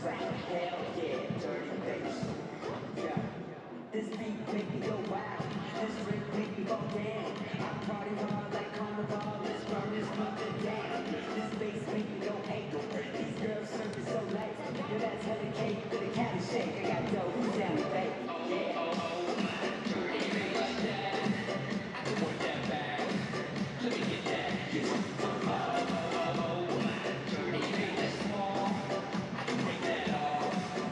track. Hell yeah, dirty bass. Yeah. This beat make me go wild. This drink make me go down. I party hard like carnival. Let's burn this mother down. This bass make me go ankle. These girls serve me so late. Yo, that's hella cake with a cat shake. I got dough, who's down with bake? Yeah. Oh, my dirty bass like that. I can work that back. Let me get that. Yes. Oh, my dirty bass that's small. I can break that off.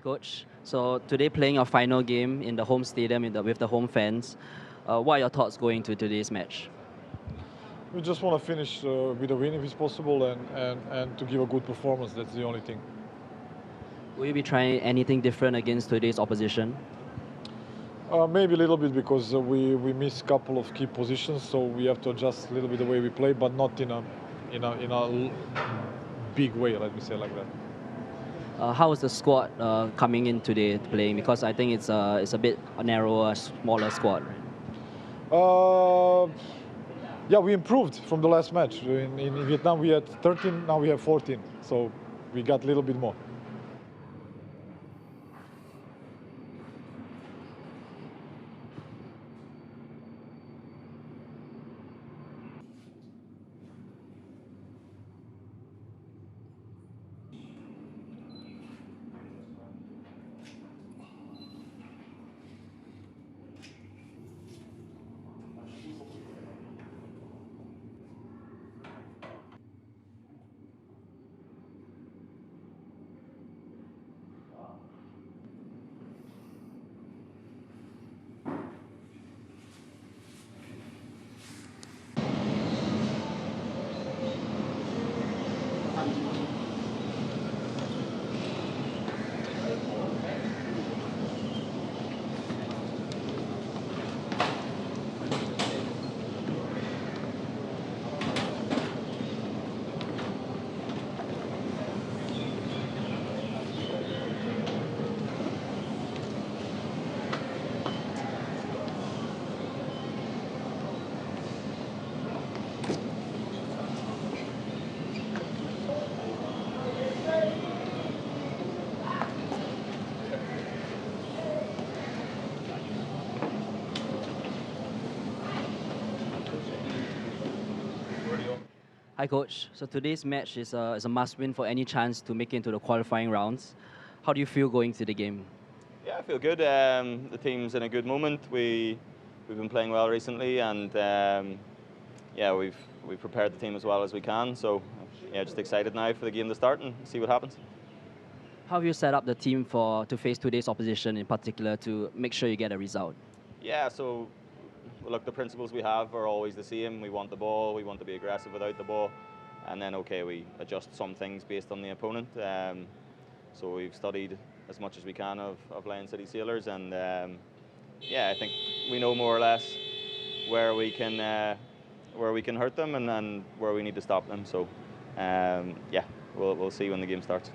Coach. So today playing your final game in the home stadium with the home fans. What are your thoughts going to today's match? We just want to finish with a win if it's possible and to give a good performance. That's the only thing. Will you be trying anything different against today's opposition? Maybe a little bit because we miss a couple of key positions, so we have to adjust a little bit the way we play, but not in a big way. Let me say like that. How is the squad coming in today playing? Because I think it's a bit narrower, smaller squad. Right? Yeah, we improved from the last match. In Vietnam, we had 13, now we have 14, so we got a little bit more. Hi, Coach. So today's match is a must-win for any chance to make it into the qualifying rounds. How do you feel going to the game? Yeah, I feel good. The team's in a good moment. We've been playing well recently, and yeah, we've prepared the team as well as we can. So yeah, just excited now for the game to start and see what happens. How have you set up the team to face today's opposition in particular to make sure you get a result? Yeah, so look, the principles we have are always the same. We want the ball. We want to be aggressive without the ball, and then okay, we adjust some things based on the opponent. So we've studied as much as we can of Lion City Sailors, and yeah, I think we know more or less where we can hurt them and where we need to stop them. So yeah, we'll see when the game starts.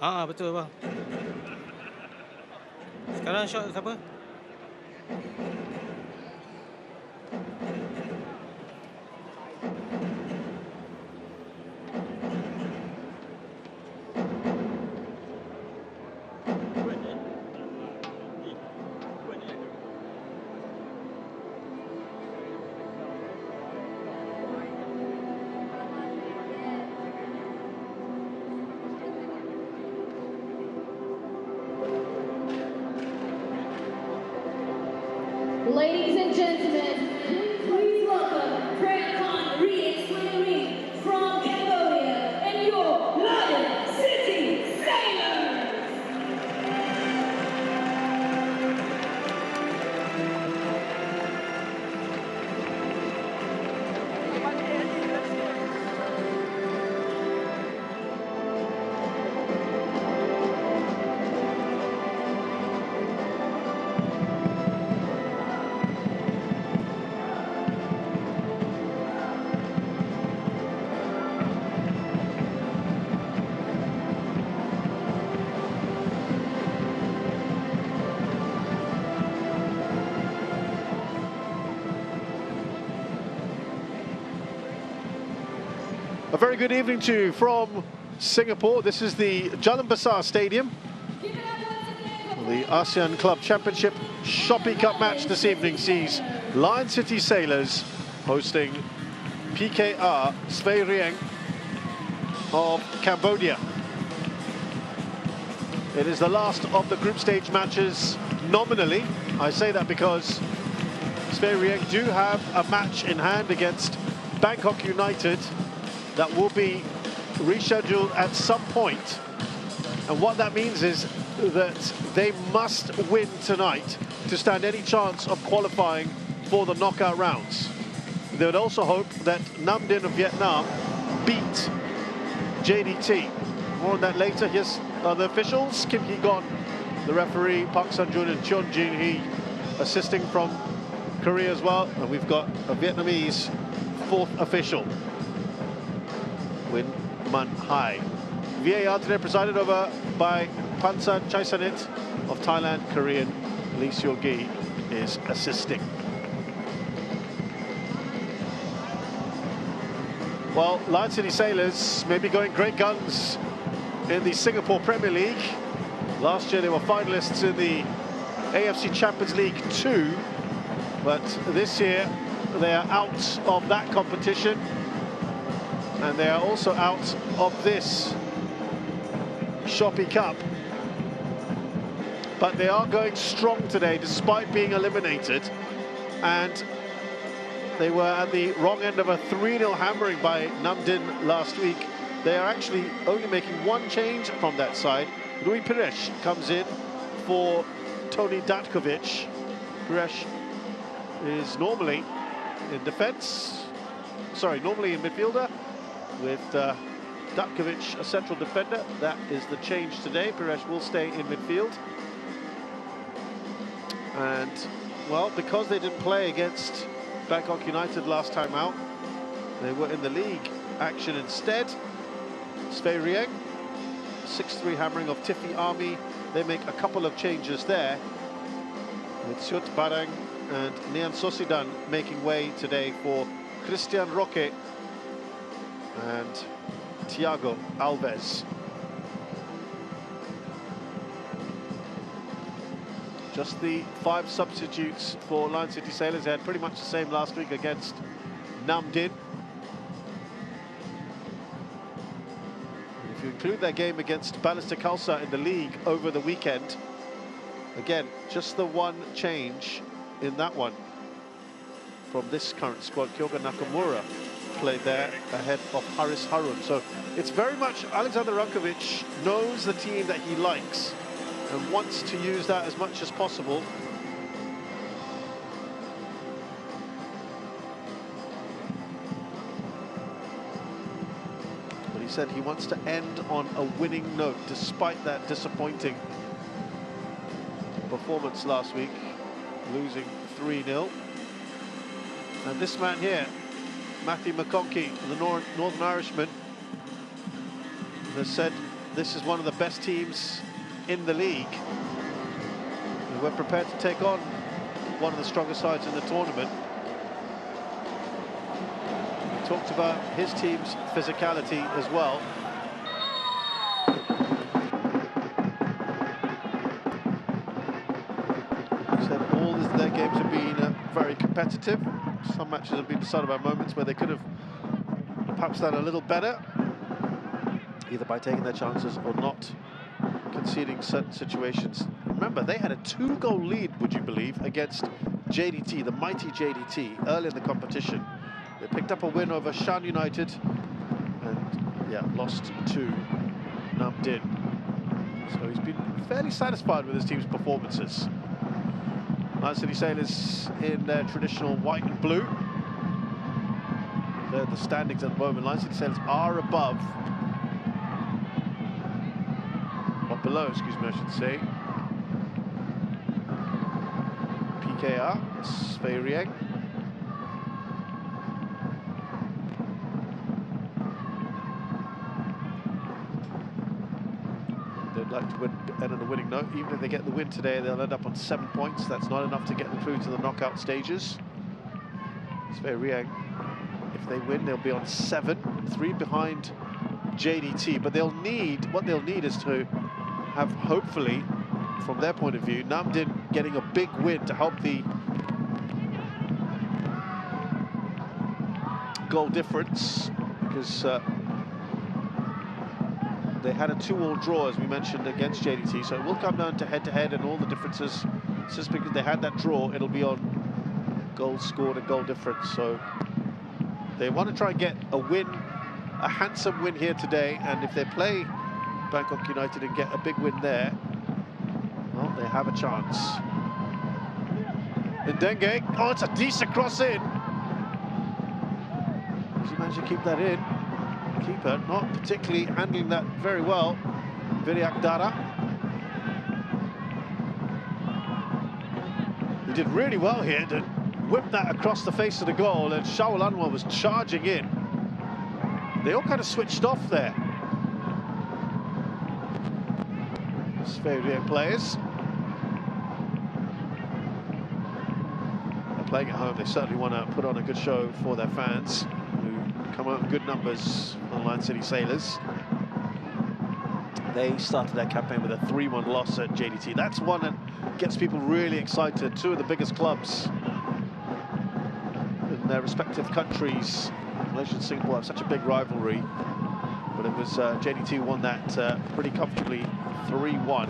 Betul bang. Sekarang shot siapa? Ladies and gentlemen, please welcome Rieng from Cambodia and your Lion City Sailors. A very good evening to you from Singapore. This is the Jalan Besar Stadium. The ASEAN Club Championship Shopee Cup match this evening sees Lion City Sailors hosting PKR Svay Rieng of Cambodia. It is the last of the group stage matches nominally. I say that because Svay Rieng do have a match in hand against Bangkok United that will be rescheduled at some point. And what that means is that they must win tonight to stand any chance of qualifying for the knockout rounds. They would also hope that Nam Dinh of Vietnam beat JDT. More on that later. Here's the officials. Kim Hee-gon, the referee, Park Sun-jun and Cheon Jin-hee assisting from Korea as well. And we've got a Vietnamese fourth official, Win Man Hai. VAR today presided over by Pansan Chaisanit of Thailand. Korean Lee Seo-gi is assisting. Well, Lion City Sailors may be going great guns in the Singapore Premier League. Last year they were finalists in the AFC Champions League 2, but this year they are out of that competition. And they are also out of this Shopee Cup. But they are going strong today despite being eliminated. And they were at the wrong end of a 3-0 hammering by Nam Dinh last week. They are actually only making one change from that side. Rui Pires comes in for Tony Datkovic. Pires is normally in defence. Sorry, normally in midfielder, with Datkovic a central defender. That is the change today. Pires will stay in midfield. And, well, because they didn't play against Bangkok United last time out, they were in the league action instead. Svay Rieng, 6-3 hammering of Tiffy Army. They make a couple of changes there, with Siut Barang and Nian Sosidan making way today for Christian Roque and Thiago Alves. Just the 5 substitutes for Lion City Sailors. They had pretty much the same last week against Nam Dinh. If you include their game against Ballister Khalsa in the league over the weekend, again, just the one change in that one from this current squad. Kyoga Nakamura played there ahead of Haris Harun. So it's very much Alexander Rankovic knows the team that he likes and wants to use that as much as possible. But he said he wants to end on a winning note despite that disappointing performance last week, losing 3-0. And this man here, Matthew McConkie, the Northern Irishman, has said this is one of the best teams in the league. And we're prepared to take on one of the strongest sides in the tournament. He talked about his team's physicality as well. He said all their games have been very competitive. Some matches have been decided by moments where they could have perhaps done a little better, either by taking their chances or not conceding certain situations. Remember, they had a 2-goal lead, would you believe, against JDT, the mighty JDT, early in the competition. They picked up a win over Shan United and, yeah, lost to Nam Dinh. So he's been fairly satisfied with his team's performances. Lion City Sailors in their traditional white and blue. They're the standings at the moment. Lion City Sailors are above, or below, excuse me, I should say, PKR, Svay Rieng. They'd like to end on a winning note. Even if they get the win today, they'll end up on 7 points. That's not enough to get them through to the knockout stages. Svay Rieng, if they win, they'll be on 7, 3 behind JDT. But what they'll need is to have, hopefully, from their point of view, Nam Dinh getting a big win to help the goal difference, because they had a 2-2 draw, as we mentioned, against JDT, so it will come down to head-to-head and all the differences. Just because they had that draw, it'll be on goals scored and goal difference. So they want to try and get a win, a handsome win here today, and if they play Bangkok United and get a big win there, well, they have a chance. Ndenge, oh, it's a decent cross in. Does he manage to keep that in? Keeper not particularly handling that very well. Viriak Dara. He did really well here to whip that across the face of the goal, and Shawul Anwar was charging in. They all kind of switched off there. Svay Rieng players. They're playing at home. They certainly want to put on a good show for their fans, who come out in good numbers for the Lion City Sailors. They started their campaign with a 3-1 loss at JDT. That's one that gets people really excited. Two of the biggest clubs in their respective countries. Malaysia and Singapore have such a big rivalry, but it was JDT won that pretty comfortably, 3-1.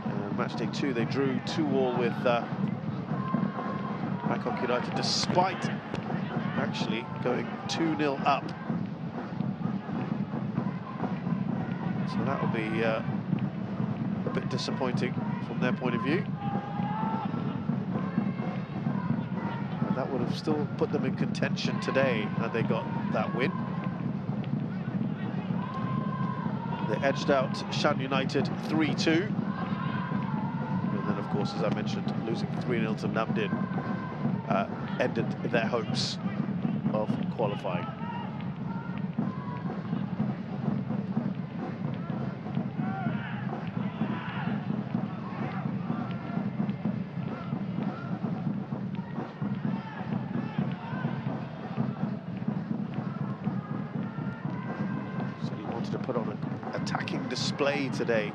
And match day 2, they drew 2-2 with Bangkok United, despite actually going 2-0 up. So that will be a bit disappointing from their point of view. And that would have still put them in contention today had they got that win. They edged out Shan United 3-2. And then, of course, as I mentioned, losing 3-0 to Nam Dinh ended their hopes of qualifying. So he wanted to put on an attacking display today.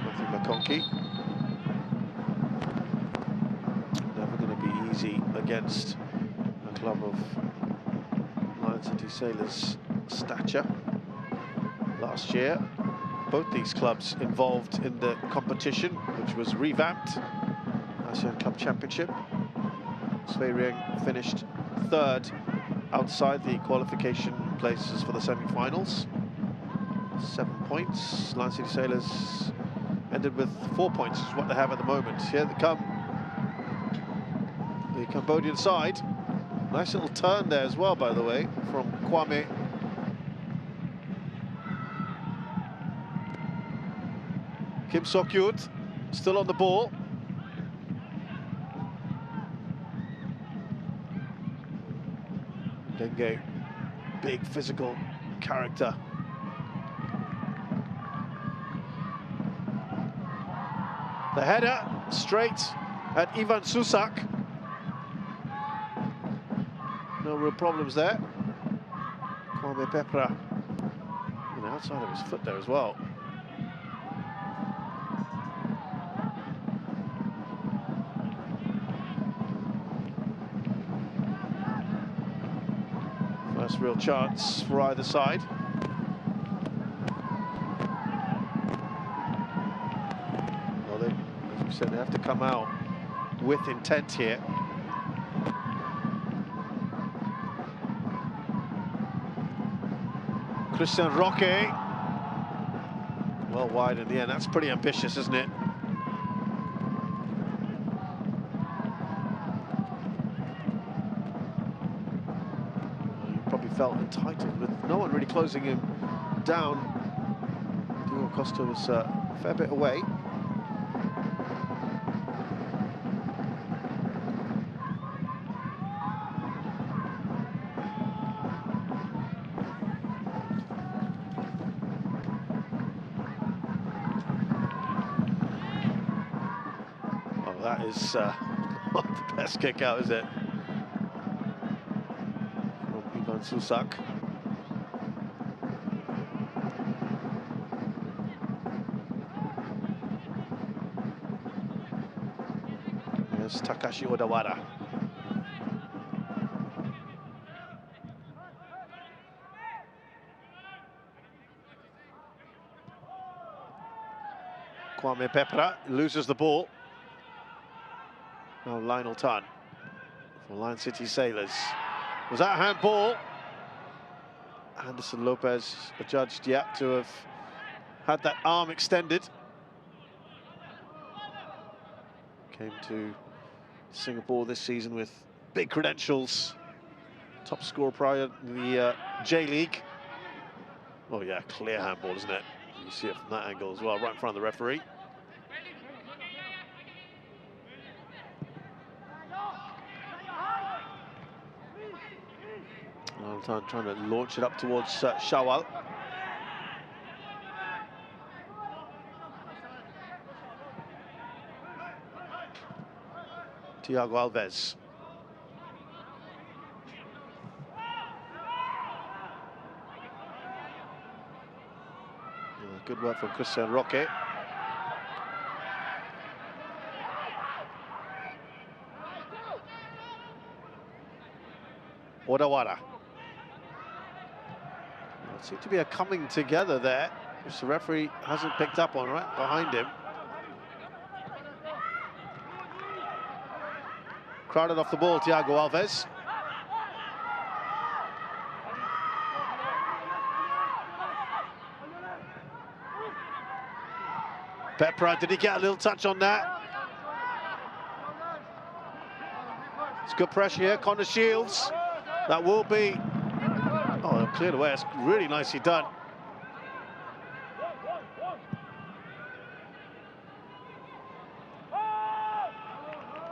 Matthew McConkey. Never going to be easy against a club of Lion City Sailors' stature. Last year, both these clubs involved in the competition, which was revamped, ASEAN Club Championship. Svay Rieng finished 3rd outside the qualification places for the semi-finals. 7 points. Lion City Sailors ended with 4 points, which is what they have at the moment. Here they come, the Cambodian side. Nice little turn there as well, by the way, from Kwame. Kim Sok-yut still on the ball. Dengue, big physical character. The header straight at Ivan Susak. No real problems there. Kwame Pepra, and outside of his foot there as well. First real chance for either side. Well, they, as we said, they have to come out with intent here. Christian Roque, well wide in the end. That's pretty ambitious, isn't it? He probably felt entitled with no one really closing him down. Diego Costa was a fair bit away. That is not the best kick out, is it? From Ivan Susak. Here's Takashi Odawara. Kwame Pepra loses the ball. Now Lionel Tan for Lion City Sailors. Was that a handball? Anderson Lopez adjudged, yeah, to have had that arm extended. Came to Singapore this season with big credentials. Top scorer prior in the J-League. Oh yeah, clear handball, isn't it? You see it from that angle as well, right in front of the referee. Time trying to launch it up towards Shawal. Thiago Alves. Good work from Christian Roque. Odawara. Seemed to be a coming together there, which the referee hasn't picked up on, right behind him. Crowded off the ball, Thiago Alves. Pepra, did he get a little touch on that? It's good pressure here, Connor Shields. That will be... Oh, cleared away. It's really nicely done.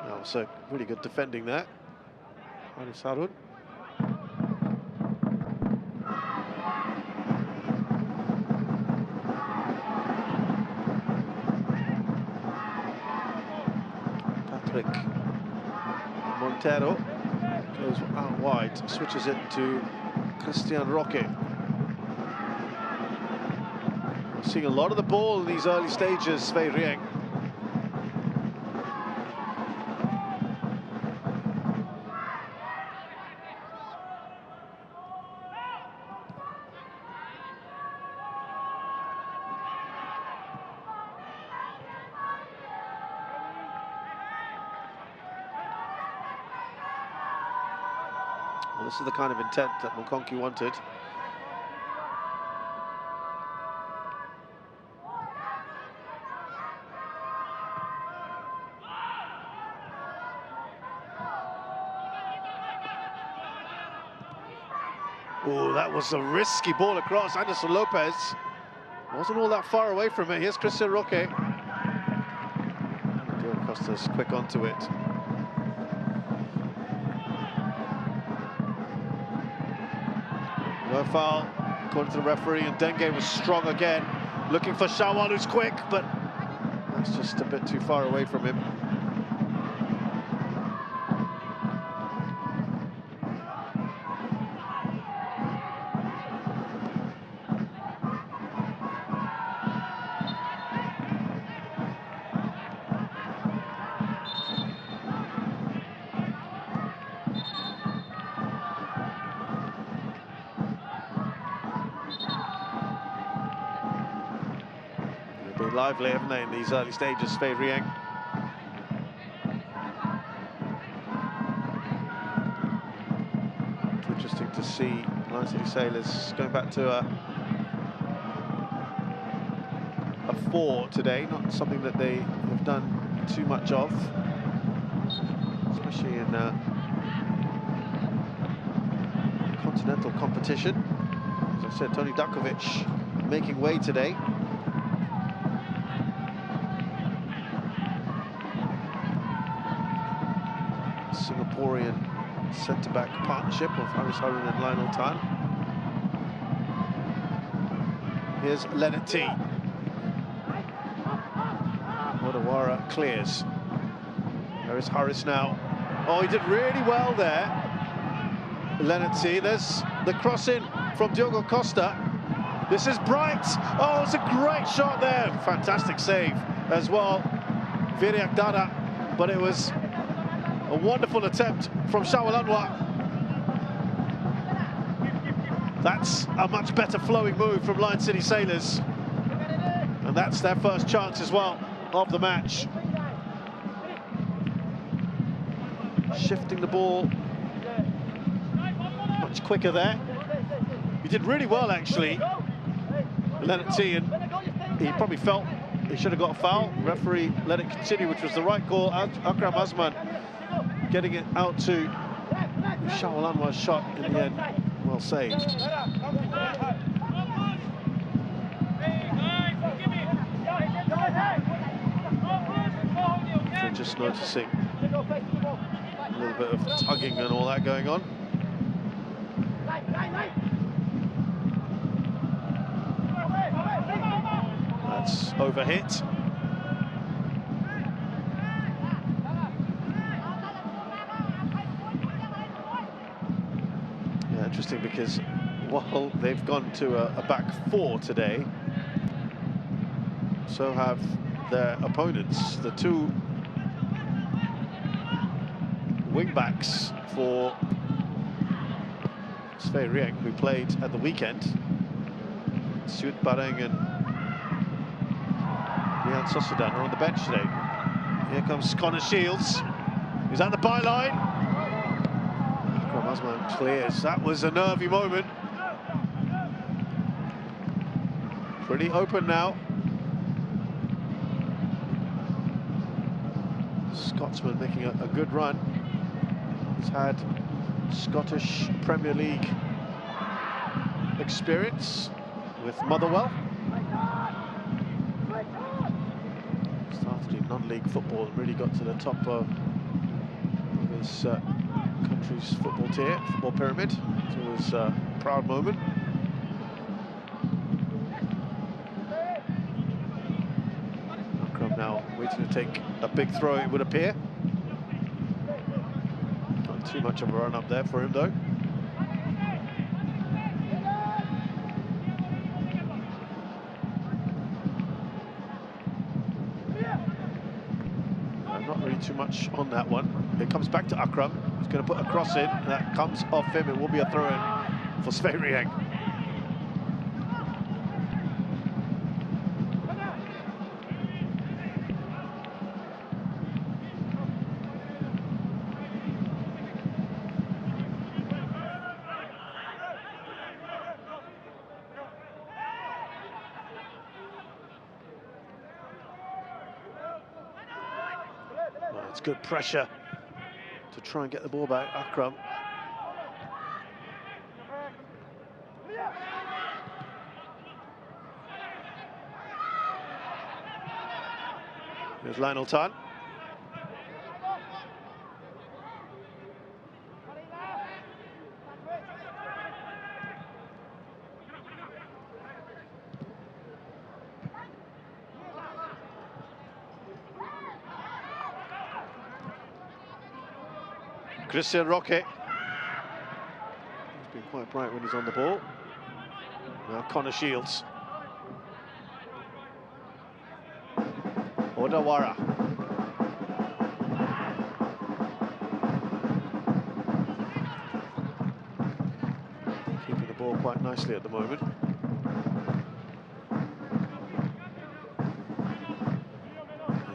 That was really good defending there. Haris Harun. Patrick Montero goes out wide, switches it to Christian Roque. We're seeing a lot of the ball in these early stages, Svay Rieng. Well, this is the kind of intent that Mokonki wanted. Oh, that was a risky ball across. Anderson Lopez wasn't all that far away from it. Here's Christian Roque. Diego Costa's quick onto it. No foul, according to the referee, and Dengue was strong again, looking for Shawal, who's quick, but that's just a bit too far away from him. Been lively, haven't they, in these early stages, Svay Rieng. Interesting to see Lion City Sailors going back to a 4 today, not something that they have done too much of, especially in continental competition. As I said, Tony Dakovic making way today. Singaporean centre-back partnership of Haris Harun and Lionel Tan. Here's Leonard T. Wadawara clears. There is Haris now. Oh, he did really well there, Leonard T. There's the cross in from Diogo Costa. This is bright. Oh, it's a great shot there. Fantastic save as well. Viriak Dada, but it was a wonderful attempt from Shawal Anwar. That's a much better flowing move from Lion City Sailors. And that's their first chance as well of the match. Shifting the ball much quicker there. He did really well, actually, Leonard T, and he probably felt he should have got a foul. Referee let it continue, which was the right call. Akram Azman getting it out to Shawal Anwar's shot in the end. Well saved. So just noticing a little bit of tugging and all that going on. That's overhit. Yeah, interesting, because while they've gone to a back 4 today, so have their opponents. The two wing-backs for Svay Rieng, who played at the weekend, Suit Bareng and Lian Sosudan, are on the bench today. Here comes Connor Shields. He's at the byline. Akram Azman clears. That was a nervy moment. Pretty open now. Scotsman making a good run. He's had Scottish Premier League experience with Motherwell. Started in non-league football and really got to the top of his country's football pyramid. So it was a proud moment. Akram now waiting to take a big throw, it would appear. Not too much of a run up there for him, though. Not really too much on that one. It comes back to Akram. He's going to put a cross in. That comes off him. It will be a throw-in for Svay Rieng. It's good pressure to try and get the ball back, Akram. There's Lionel Tan. Christian Roque. He's been quite bright when he's on the ball. Now Connor Shields. Odawara. Keeping the ball quite nicely at the moment.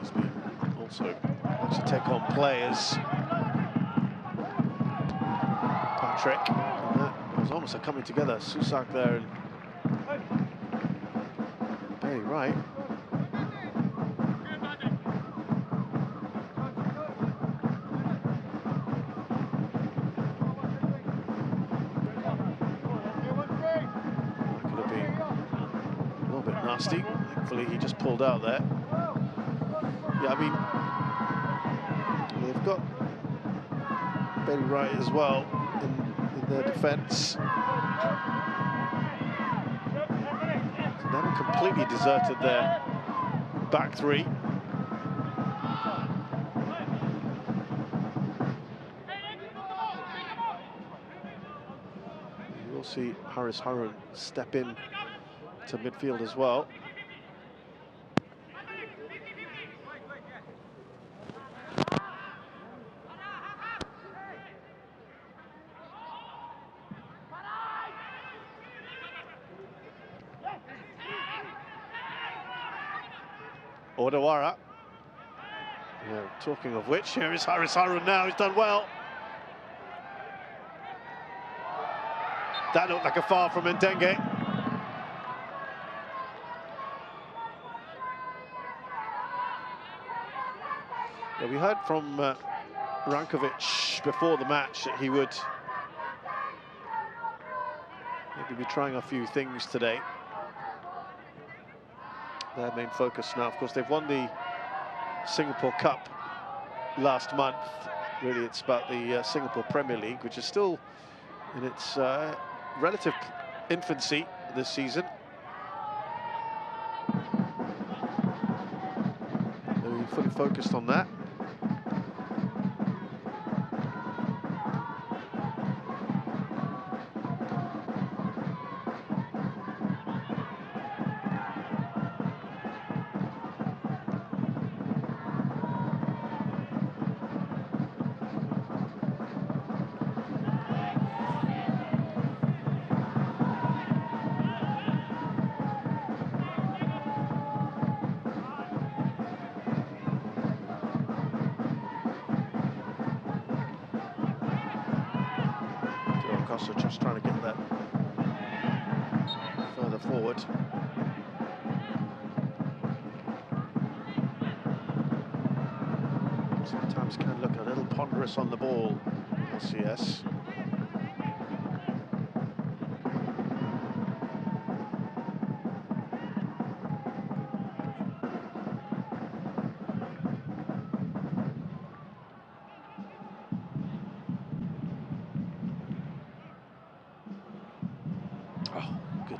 He's been also wants to take on players. Patrick, and that was almost a coming together. Susak there and Bailey Wright. That could have been a little bit nasty. Thankfully, he just pulled out there. Yeah, I mean, they've got Bailey Wright as well in their defence. So they haven't completely deserted their back three. You will see Haris Harun step in to midfield as well. Odawara. Yeah, talking of which, here is Haris Harun now. He's done well. That looked like a foul from Ndenge. Yeah, we heard from Rankovic before the match that he would maybe be trying a few things today. Their main focus now, of course, they've won the Singapore Cup last month. Really, it's about the Singapore Premier League, which is still in its relative infancy this season. They're fully focused on that. Just trying to get that further forward. Sometimes can look a little ponderous on the ball, LCS.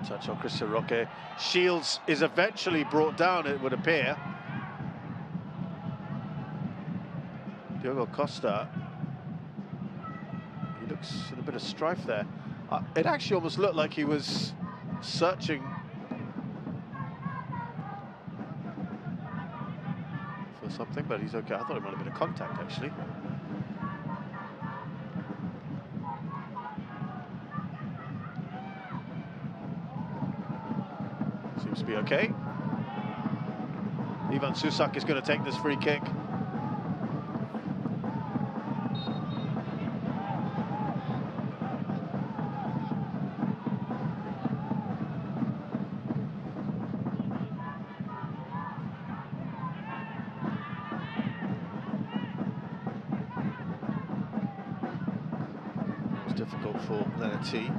Touch on Christian Roque. Shields is eventually brought down, it would appear. Diogo Costa. He looks in a bit of strife there. It actually almost looked like he was searching for something, but he's okay. I thought it might have been a contact, actually. Seems to be okay. Ivan Susak is going to take this free kick. It's difficult for Leonard T.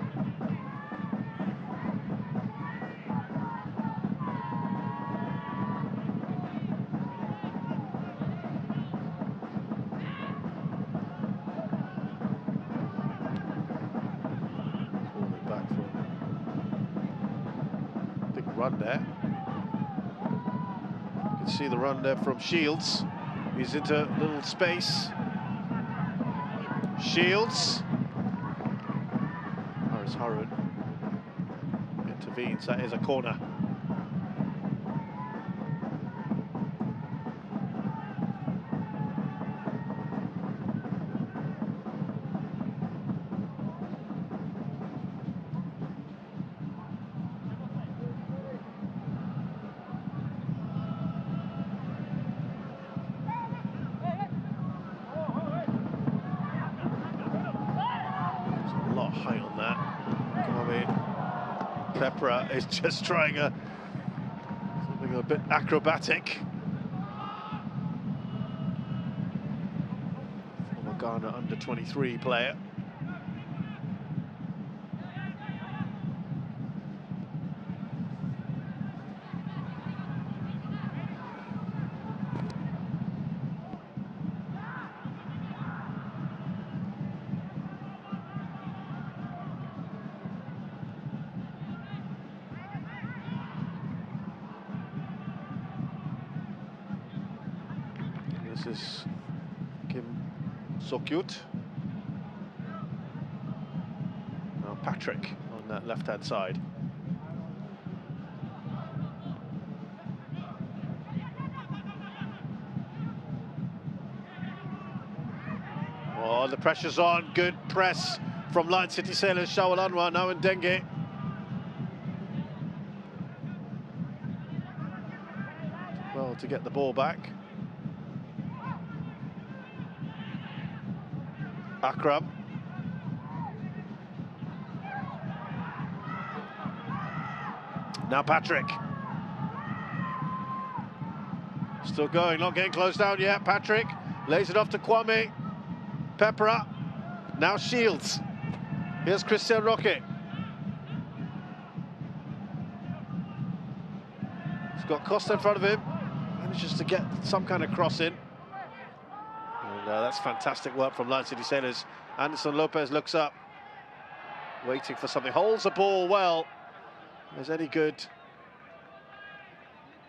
Run there. You can see the run there from Shields. He's into little space. Shields. Harun intervenes. That is a corner. There's a lot of height on that. Pepra is just trying something a bit acrobatic. Former Ghana under-23 player. This is Kim Sokyut. Now Patrick on that left-hand side. Oh, the pressure's on. Good press from Lion City Sailors. Shawal Anwar now in Dengue. Well, to get the ball back. Akram. Now Patrick. Still going, not getting closed down yet. Patrick lays it off to Kwame. Pepra. Now Shields. Here's Christian Roque. He's got Costa in front of him. Manages to get some kind of cross in. And that's fantastic work from Lion City Sailors. Anderson Lopez looks up, waiting for something. Holds the ball well, as any good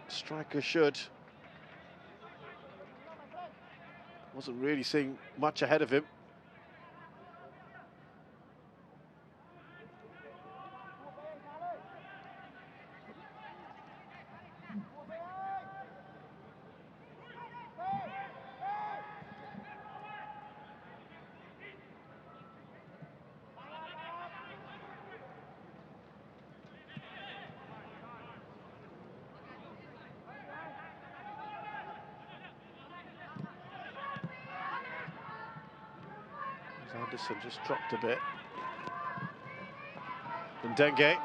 striker should. Wasn't really seeing much ahead of him. Anderson just dropped a bit. And Dengue.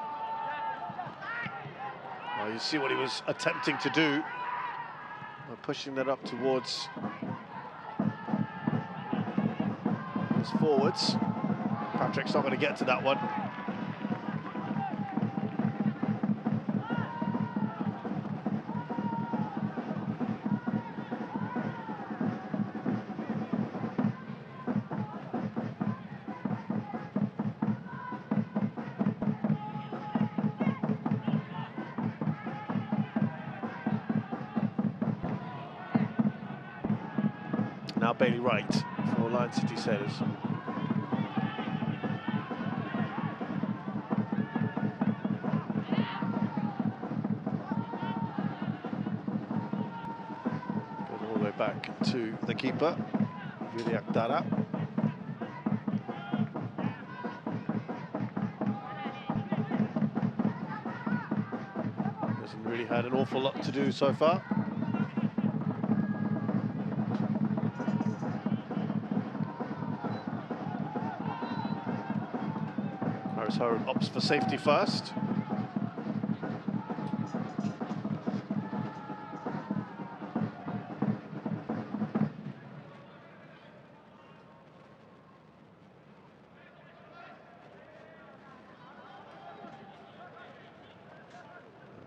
Well, you see what he was attempting to do. Pushing that up towards his forwards. Patrick's not going to get to that one. Now Bailey Wright for Lion City Sailors. Goes all the way back to the keeper, Vili Akdara. Hasn't really had an awful lot to do so far. Harun opts for safety first.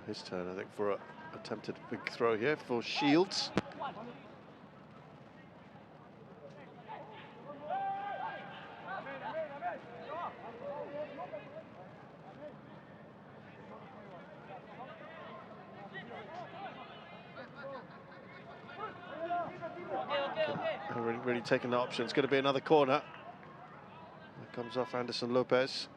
His turn, I think, for an attempted big throw here for Shields. Really taking the option. It's going to be another corner. comes off Anderson Lopez.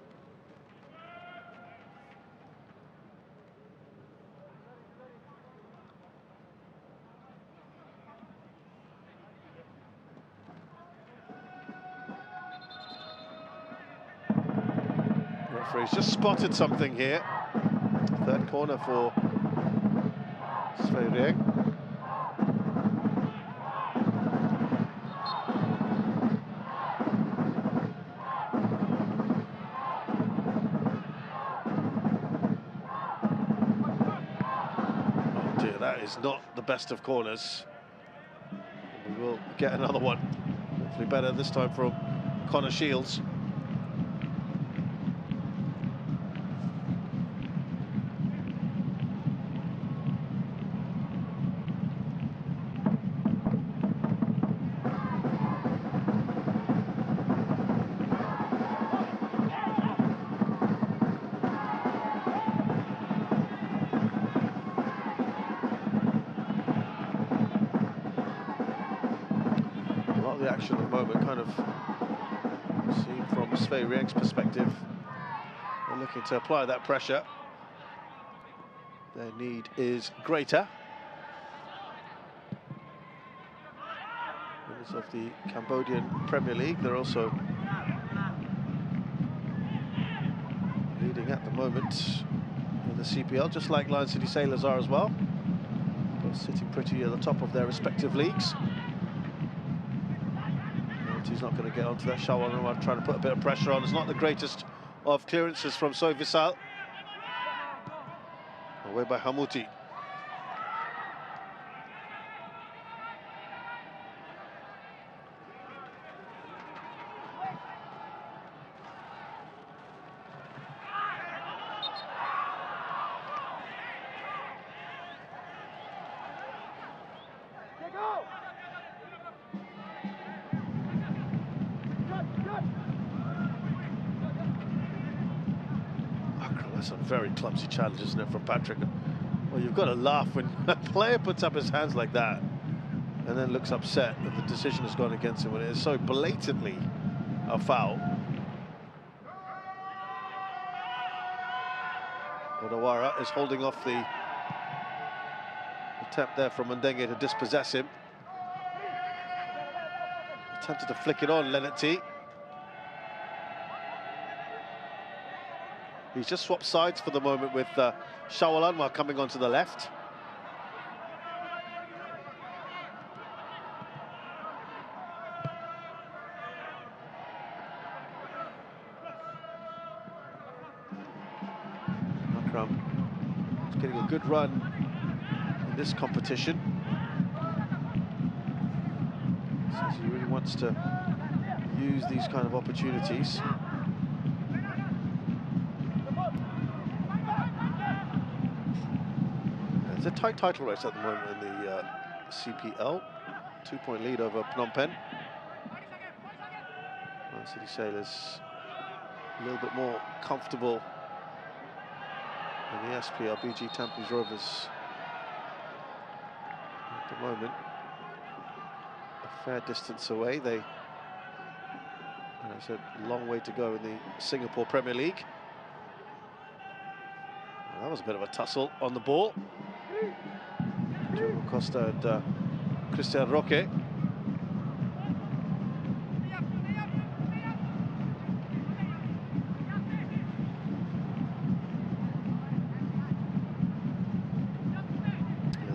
Referee's just spotted something here. Third corner for Svay Rieng. Oh dear, that is not the best of corners. We will get another one. Hopefully better this time from Connor Shields. The action at the moment, kind of seen from Svay Rieng's perspective, they're looking to apply that pressure. Their need is greater. Winners of the Cambodian Premier League, they're also leading at the moment in the CPL, just like Lion City Sailors are as well. Both sitting pretty at the top of their respective leagues. He's not going to get onto that Shawalan, trying to put a bit of pressure on. It's not the greatest of clearances from Soy Visal. Away by Hamuti. That's a very clumsy challenge, isn't it, from Patrick? Well, you've got to laugh when a player puts up his hands like that and then looks upset that the decision has gone against him when it is so blatantly a foul. Odawara is holding off the attempt there from Mundenge to dispossess him. Attempted to flick it on, Lennerty. He's just swapped sides for the moment with Shawalan coming onto the left. Akram is getting a good run in this competition. Says he really wants to use these kind of opportunities. It's a tight title race at the moment in the CPL. 2-point lead over Phnom Penh. Lion City Sailors a little bit more comfortable in the SPL. BG Tampines Rovers at the moment a fair distance away. They, it's a long way to go in the Singapore Premier League. Well, that was a bit of a tussle on the ball. Costa and Christian Roque. Yeah,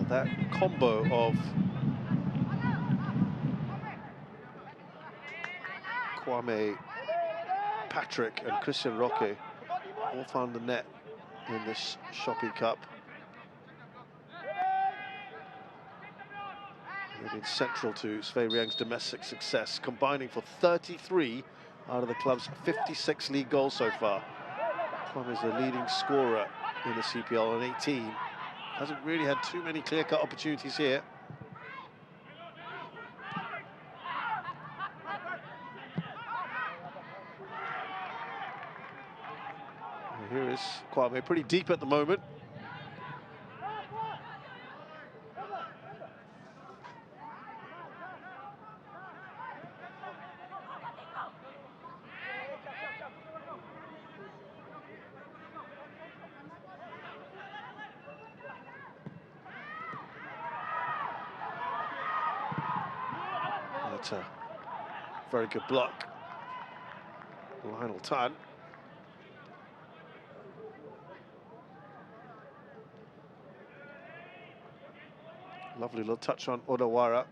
that combo of Kwame, Patrick and Christian Roque all found the net in this Shopee Cup. They've been central to Svay Rieng's domestic success, combining for 33 out of the club's 56 league goals so far. Kwame is the leading scorer in the CPL on 18. Hasn't really had too many clear-cut opportunities here. And here is Kwame, pretty deep at the moment. What a very good block. Lionel Tan. Lovely little touch on Odawara.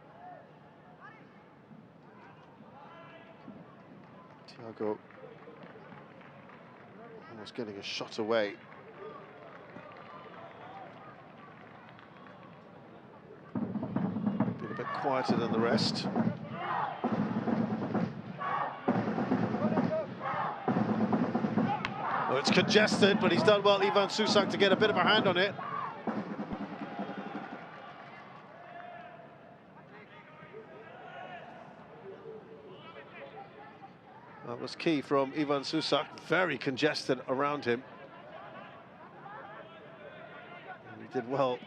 Thiago almost getting a shot away. Been a bit quieter than the rest. Oh, it's congested, but he's done well, Ivan Susak, to get a bit of a hand on it. That was key from Ivan Susak, very congested around him. And he did well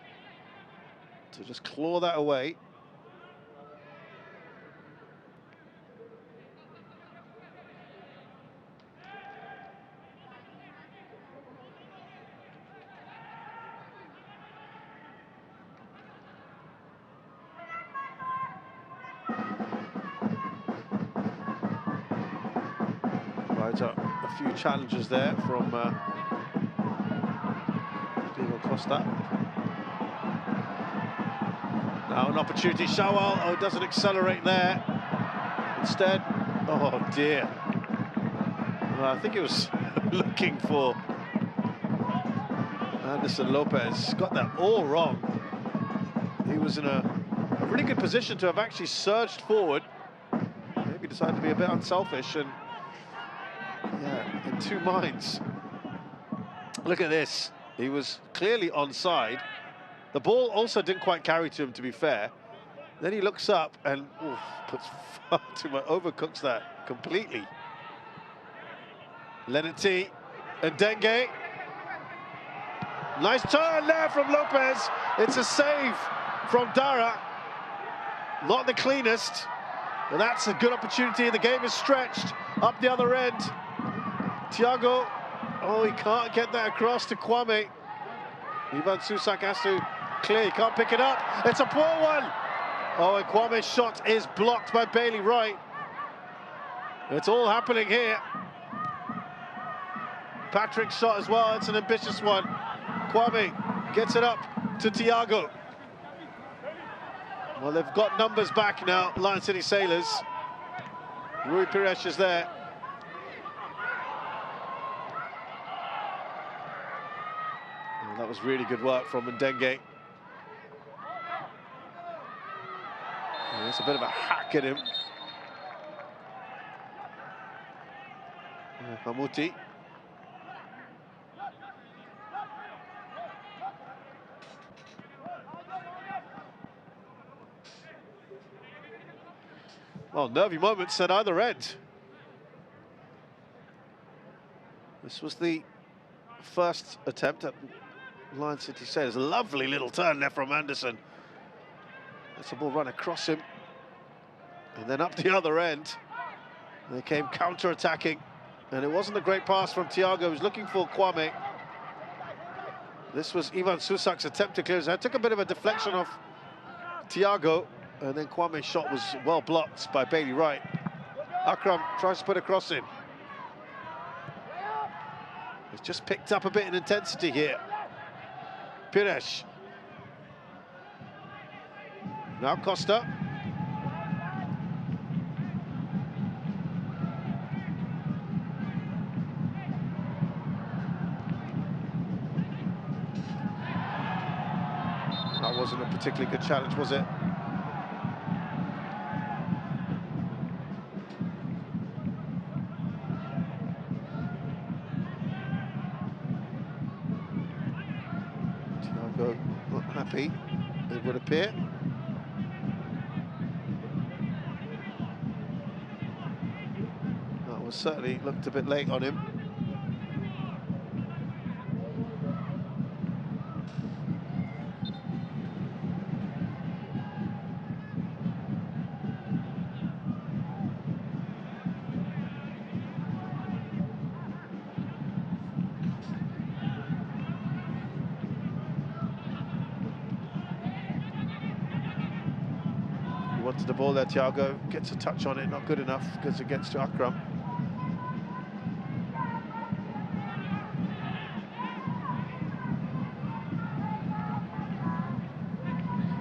to just claw that away. A few challenges there from Diego Costa. Now an opportunity, Shawal, oh, doesn't accelerate there. Instead, oh dear. Well, I think he was looking for Anderson Lopez. Got that all wrong. He was in a really good position to have actually surged forward. Maybe decided to be a bit unselfish and yeah, in two minds. Look at this. He was clearly onside. The ball also didn't quite carry to him, to be fair. Then he looks up and puts far too much, overcooks that completely. Lenati and Dengue. Nice turn there from Lopez. It's a save from Dara. Not the cleanest, but that's a good opportunity. The game is stretched up the other end. Thiago, oh, he can't get that across to Kwame. Ivan Susak has to clear, he can't pick it up. It's a poor one. Oh, and Kwame's shot is blocked by Bailey Wright. It's all happening here. Patrick's shot as well, it's an ambitious one. Kwame gets it up to Thiago. Well, they've got numbers back now, Lion City Sailors. Rui Pires is there. Oh, that was really good work from Ndenge. Oh, it's a bit of a hack at him. Hamuti. Well, nervy moments at either end. This was the first attempt at Lion City Sailors. Lovely little turn there from Anderson. That's the ball run across him. And then up the other end. They came counter-attacking. And it wasn't a great pass from Thiago. He was looking for Kwame. This was Ivan Susak's attempt to clear his head. Took a bit of a deflection off Thiago. And then Kwame's shot was well blocked by Bailey Wright. Akram tries to put a cross in. It's just picked up a bit in intensity here. Pires. Now Costa. That wasn't a particularly good challenge, was it? Not happy, it would appear. That was certainly looked a bit late on him. wanted the ball there. Thiago gets a touch on it, not good enough because it gets to Akram.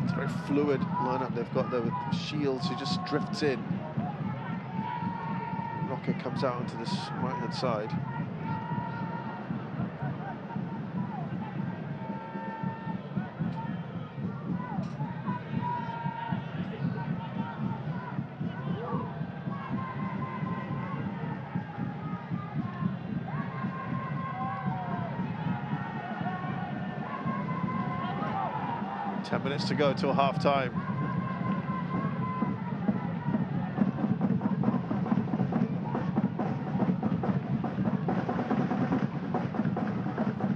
It's a very fluid lineup they've got there with Shields, who just drifts in. Rocket comes out onto this right-hand side. Minutes to go till half-time.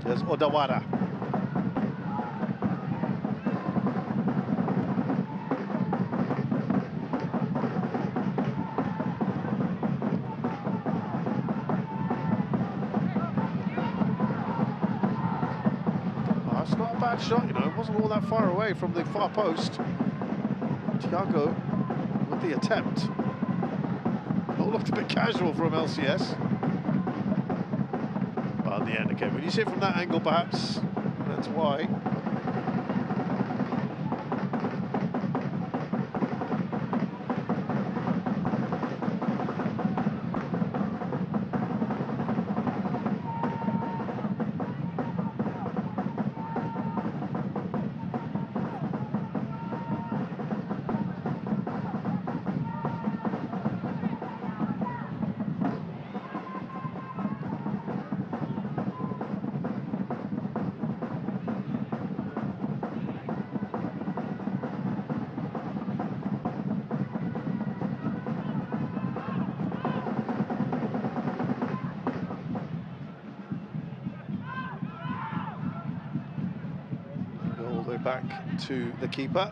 There's Odawara. It's not a bad shot, you know. It wasn't all that far away from the far post. Thiago with the attempt. It all looked a bit casual from LCS. Well, in the end, okay, when you see it from that angle, perhaps that's why. Back to the keeper.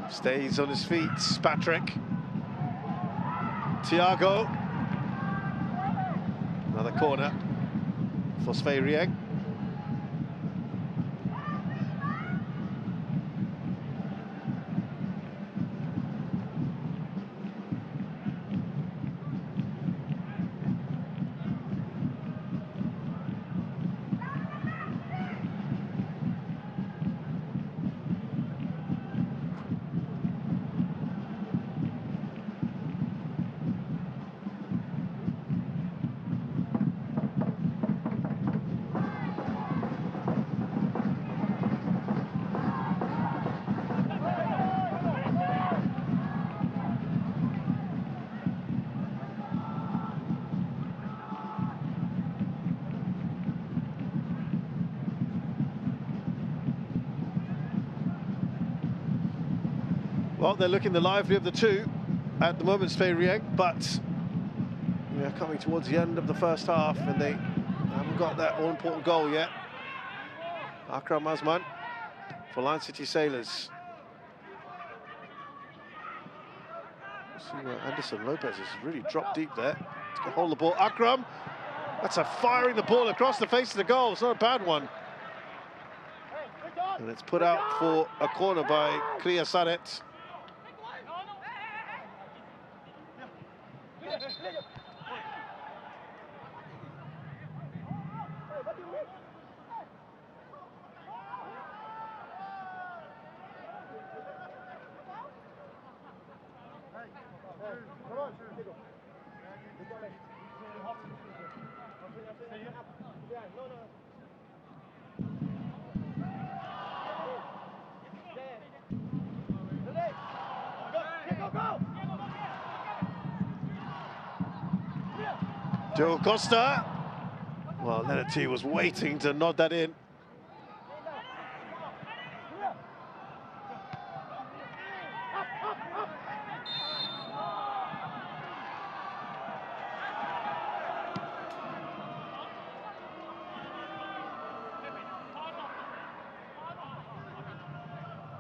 Stays on his feet, Patrick. Thiago. Another corner for Svay Rieng. Well, they're looking the lively of the two at the moment, Svay Rieng, but we are coming towards the end of the first half and they haven't got that all-important goal yet. Akram Azman for Lion City Sailors. See where Anderson Lopez has really dropped deep there to hold the ball. Akram, that's a firing the ball across the face of the goal. It's not a bad one. And it's put out for a corner by Kriya Saret. Joe Costa. Well, Leonard T was waiting to nod that in.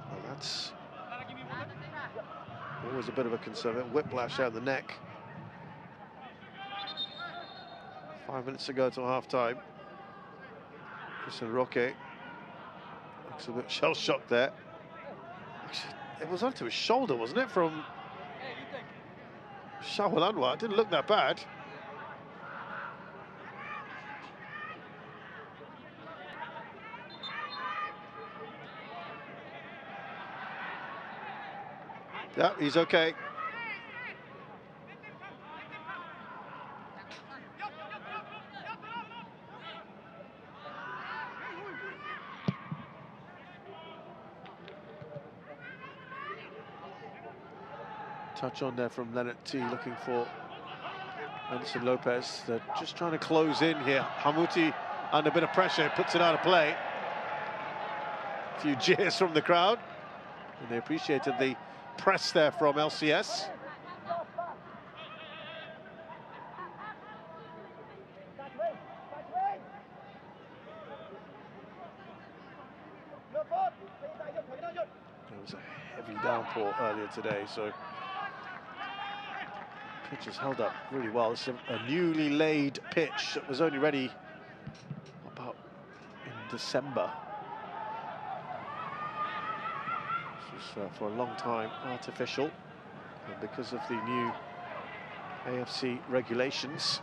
Well, that's always a bit of a concern. Whiplash out the neck 5 minutes to go till half-time. Christian Roque looks a bit shell-shocked there. Actually, it was onto his shoulder, wasn't it, from Shawal Anwar? It didn't look that bad. Yeah, he's okay. Touch on there from Leonard T, looking for Anderson Lopez. They're just trying to close in here. Hamouti under a bit of pressure, puts it out of play. A few jeers from the crowd, and they appreciated the press there from LCS. There was a heavy downpour earlier today, so pitch has held up really well. It's a newly laid pitch that was only ready about in December. This was for a long time artificial, and because of the new AFC regulations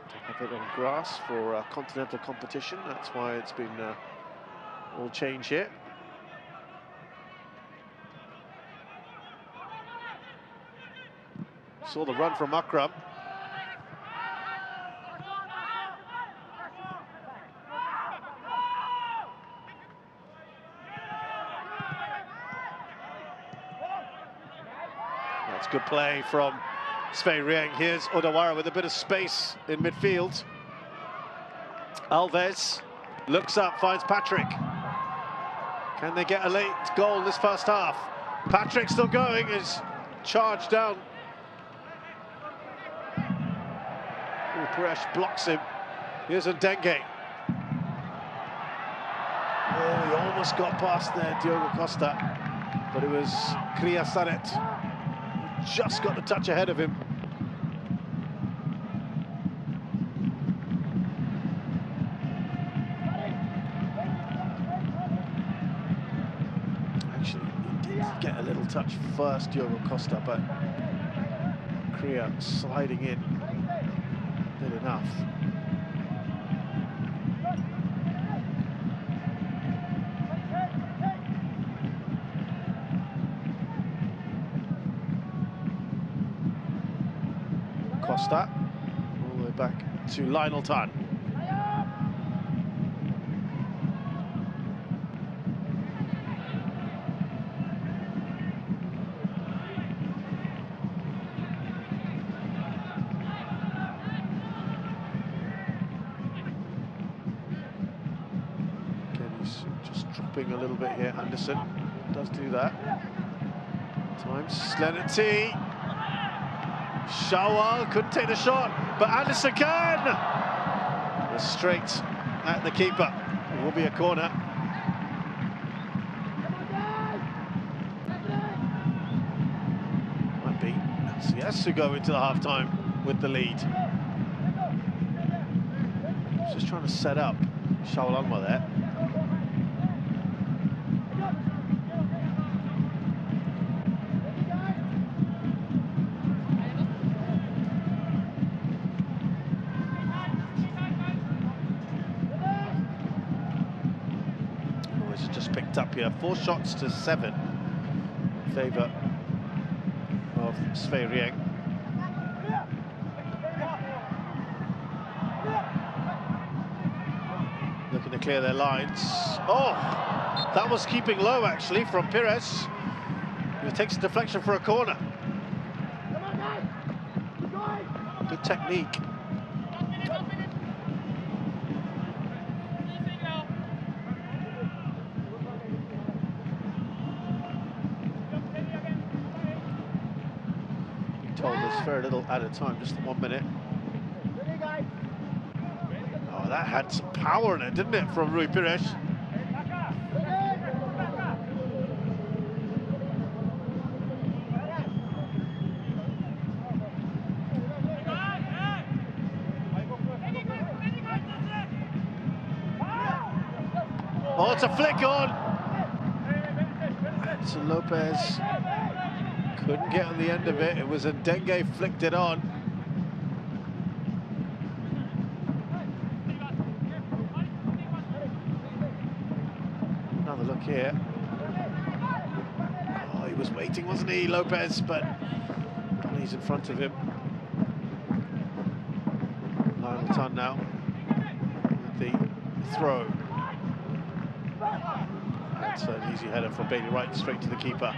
to have it on grass for continental competition, that's why it's been all changed here. Saw the run from Akram. That's good play from Svay Rieng. Here's Odawara with a bit of space in midfield. Alves looks up, finds Patrick. Can they get a late goal in this first half? Patrick still going, is charged down. Puresh blocks him. Here's Ndenge. Oh, he almost got past there, Diogo Costa, but it was Kriya Sanet who just got the touch ahead of him. Actually, he did get a little touch first, Diogo Costa, but Kriya sliding in. Did enough. Costa all the way back to Lionel Tan. Just dropping a little bit here. Anderson does do that. Times Leonard T. Shawal couldn't take the shot, but Anderson can. Straight at the keeper. It will be a corner. Might be LCS to go into the half-time with the lead. Just trying to set up Shawal Anwar there. Up here, 4 shots to 7 in favour of Svay Rieng. Looking to clear their lines. Oh, that was keeping low actually from Pires. He takes a deflection for a corner. Good technique. Told us very little at a time, just 1 minute. Oh, that had some power in it, didn't it, from Rui Pires? Oh, it's a flick on. So Lopez couldn't get on the end of it. It was a Dengue flicked it on. Another look here. Oh, he was waiting, wasn't he, Lopez? But he's in front of him. Lionel Tan now with the throw. That's an easy header for Bailey Wright, straight to the keeper.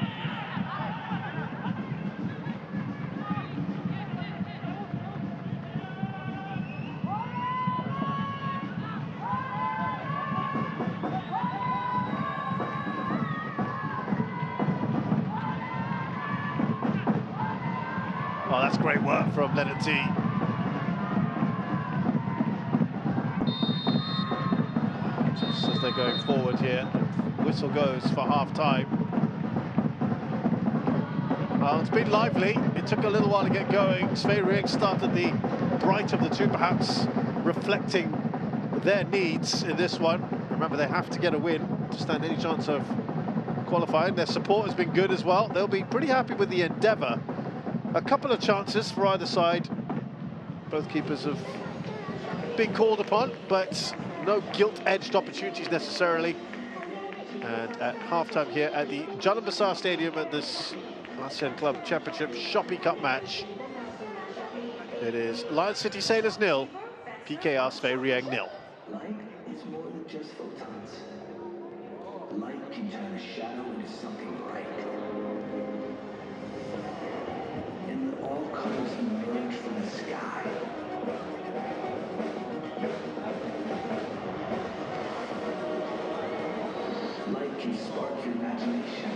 Oh, that's great work from Leonard T. Just as they're going forward here, whistle goes for half-time. Well, it's been lively. It took a little while to get going. Svay Rieng started the bright of the two, perhaps reflecting their needs in this one. Remember, they have to get a win to stand any chance of qualifying. Their support has been good as well. They'll be pretty happy with the endeavour. A couple of chances for either side. Both keepers have been called upon, but no gilt-edged opportunities necessarily. And at half-time here at the Jalan Besar Stadium at this ASEAN Club Championship Shopee Cup match, it is Lion City Sailors 0, PKR Svay Rieng 0. Light is more than just photons. Light can turn a shadow into something bright. And let all colors emerge from the sky. Light can spark your imagination.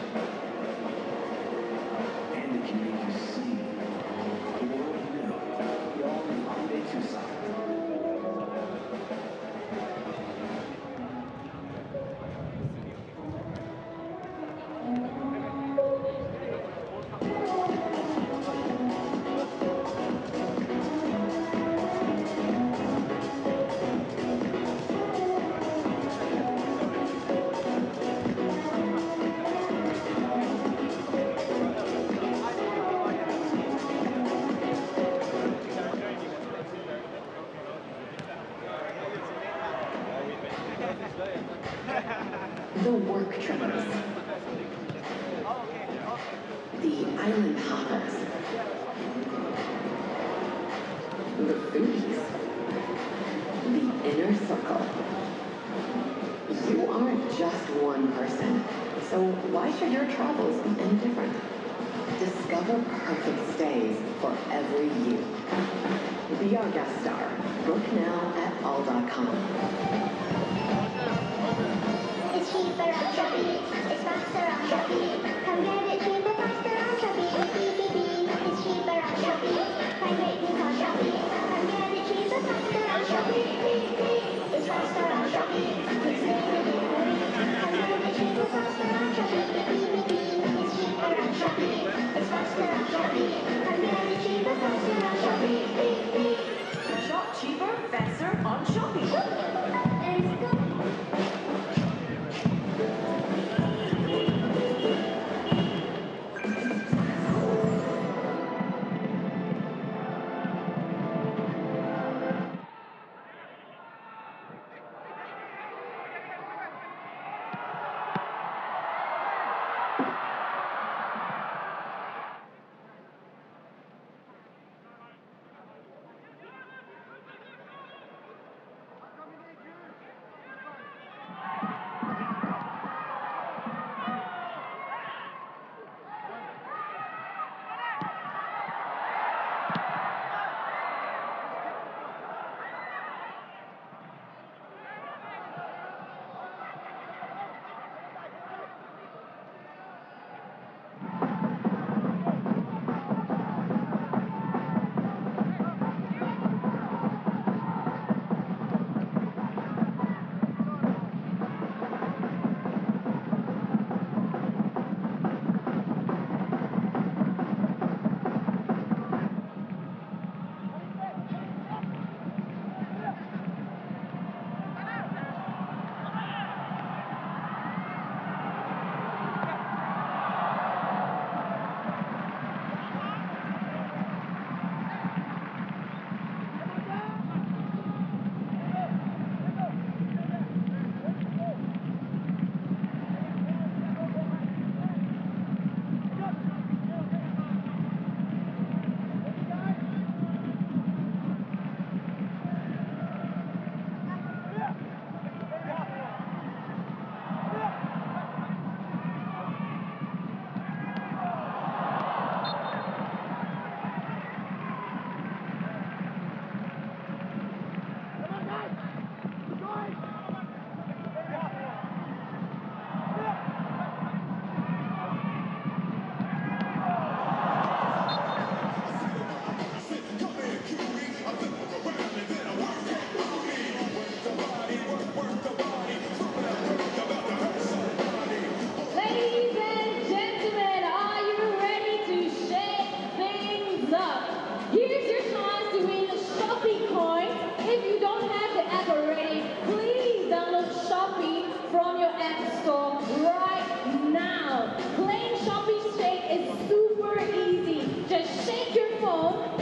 And it can make you see the world new. The all-new Hyundai Tucson. The work trimmers, the island hoppers, the foodies, the inner circle. You aren't just one person, so why should your travels be any different? Discover perfect stays for every you. Be our guest star. Book now at all.com. It's cheaper on Shopee. It's faster on Shopee. Come get it cheaper, faster on Shopee. It's cheaper on Shopee. Find great deals on Shopee. Come get it cheaper, faster on Shopee. It's faster on Shopee. It's come get it cheaper, faster on Shopee. It's cheaper on Shopee. It's faster on Shopee. Come get it cheaper, faster on Shopee. Shop cheaper, faster on Shopee.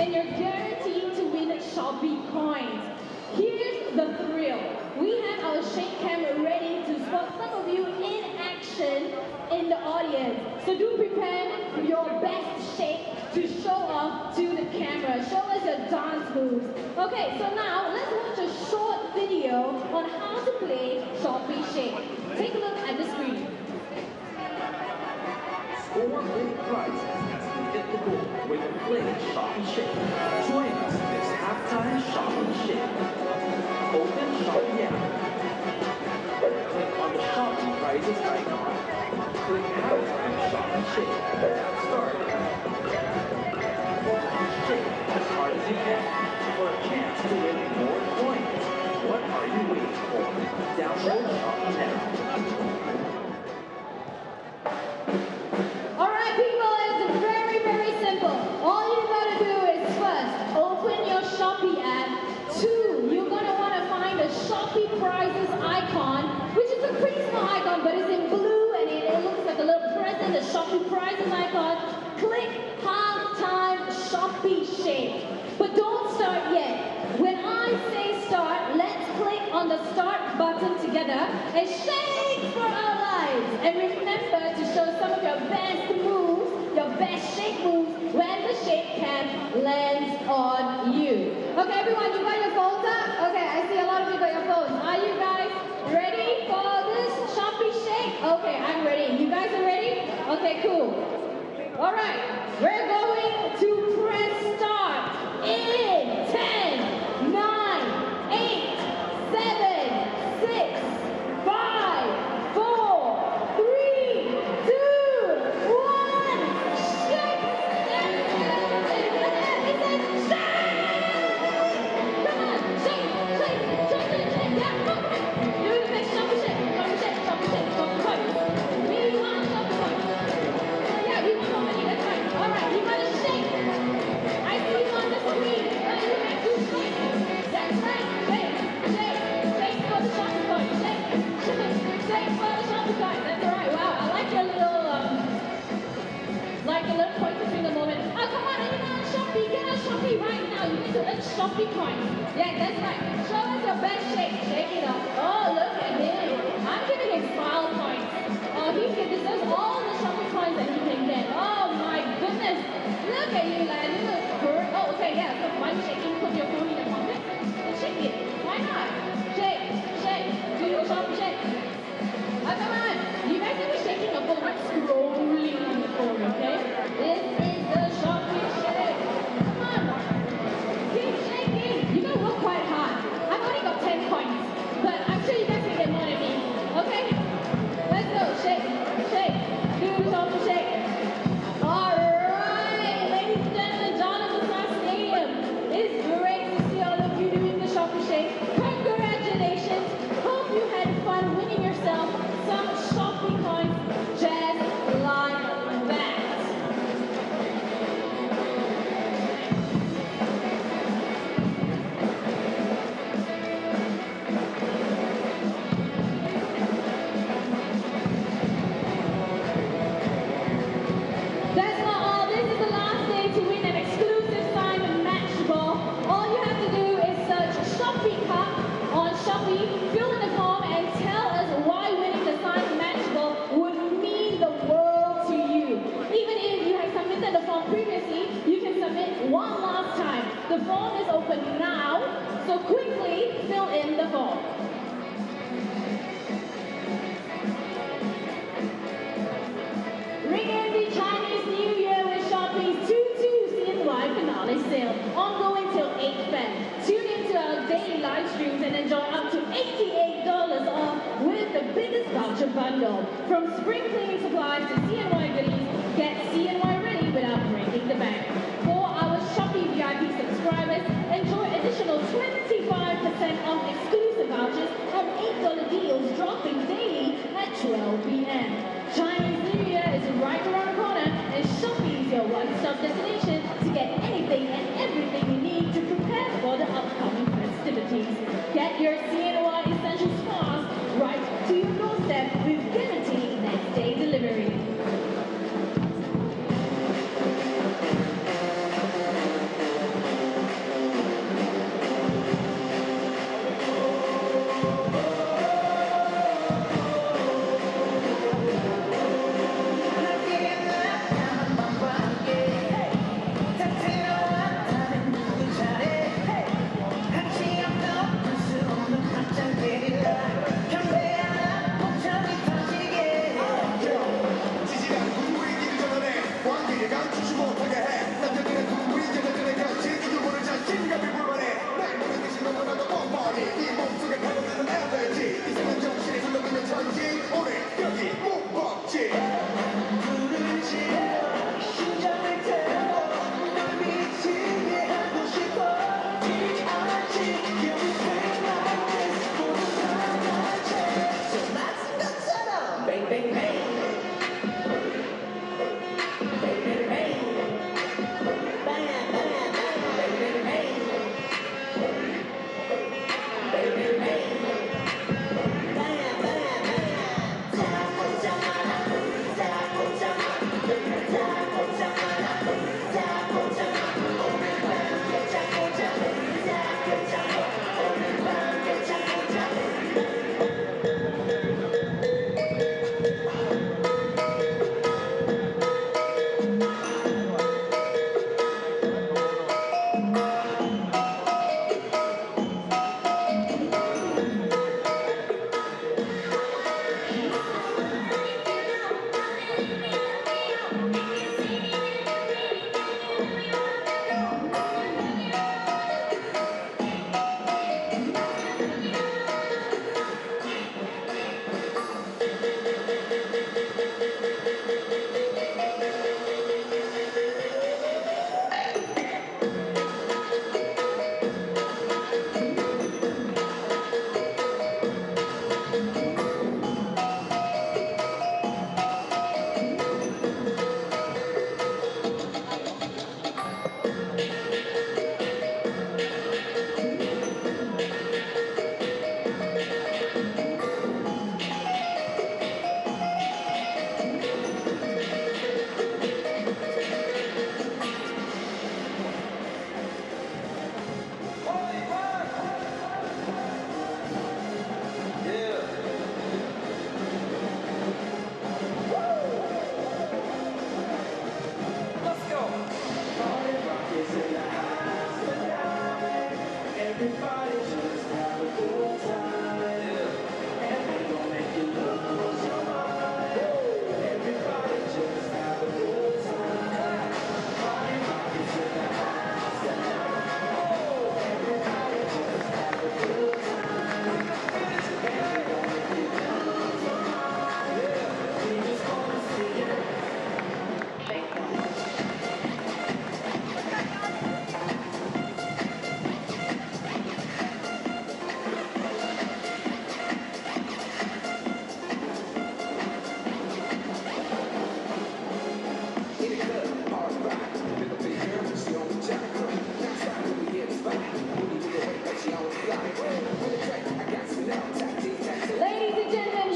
then you're guaranteed to win Shopee coins. Here's the thrill. We have our shake cam ready to spot some of you in action in the audience. So do prepare your best shake to show off to the camera. Show us your dance moves. Okay, so now let's watch a short video on how to play Shopee Shake. Take a look at the screen. Score big prizes as you hit the goal with Play Shopee Shake. Join us this halftime Shopee Shake. Open Shopee app. Click on the Shopee prizes icon. Click halftime Shopee Shake. Start. Shake as hard as you can for a chance to win more coins. What are you waiting for? Download Shopee now. Alright people, it's very, very simple. All you gotta do is first, open your Shopee app. 2, you're gonna wanna find the Shopee prizes icon, which is a pretty small icon, but it's in blue and it looks like a little present, the Shopee prizes icon. Click halftime Shopee Shake. But don't start yet. When I say start, let's click on the start button together and shake for our lives. And remember to show some of your best moves, your best shake moves, when the shake cam lands on you. Okay, everyone, you got your phones up? Okay, I see a lot of you got your phones. Are you guys ready for this Shopee Shake? Okay, I'm ready. You guys are ready? Okay, cool. All right, we're going to press start in 10, 9, 8, 7, 6, 5, 4, 3, 2, 1. Shake! It says shake! Come on, shake, yeah, come on. Do the big Shopee Shake, Shopee Shake, Shopee Shake, Shopee Shake. We want Shopee Shake. Yeah, we want more money, that's right. All right, you gotta shake. I see you on the screen. You have to shake. That's right. Shake for the Shopee coin. Shake for the Shopee coin. That's all right. Wow, I like your little pointer finger moment. Oh, come on, you're on Shopee. Get on Shopee right now. You need to earn Shopee coins. Yeah, that's right. Show us your best shake. Shake it up. Oh, look at him. I'm giving him smile points. Oh, he deserves all the Shopee coins that he can get. Oh my goodness. Look at you, lad. You look good. Oh, okay, yeah. So while you're shaking, put your phone in your pocket and shake it. Why not? Shake. Do your Shopee Shake. Oh, come on. You guys need to be shaking your phone, not scrolling on the phone, okay? This is the Shopee Shake. Come on. Keep shaking. You gotta work quite hard. I've only got 10 points, but I'm sure you guys can get more than me. Okay? Let's go. Shake. Do the Shopee Shake. All right, ladies and gentlemen, Jonathan Clark Stadium. It's great to see all of you doing the Shopee Shake. Congratulations. Hope you had fun winning yourself some Shopee coins just like that. That's not all. This is the last day to win an exclusive signed match ball. All you have to do is search Shopee Cup on Shopee, fill in the form, and tell us why winning the signed match ball would mean the world to you. Even if you have submitted the form previously, you can submit one last time. The form is open now, so quickly fill in the form. Ring in the Chinese New Year with Shopee's 2-2 CNY finale sale, ongoing till 8 Feb. Tune into our daily live streams and enjoy up to $88 off with the biggest voucher bundle. From spring cleaning supplies to CNY goodies, get CNY ready without breaking the bank. For our Shopee VIP subscribers, enjoy additional 25% off exclusive vouchers and $8 deals dropping daily at 12 p.m. Chinese New Year is right around the corner, and Shopee is your one-stop destination to get anything and everything you need to prepare for the upcoming festivities. Get your CNY essentials fast right to your doorstep with guaranteed next-day delivery.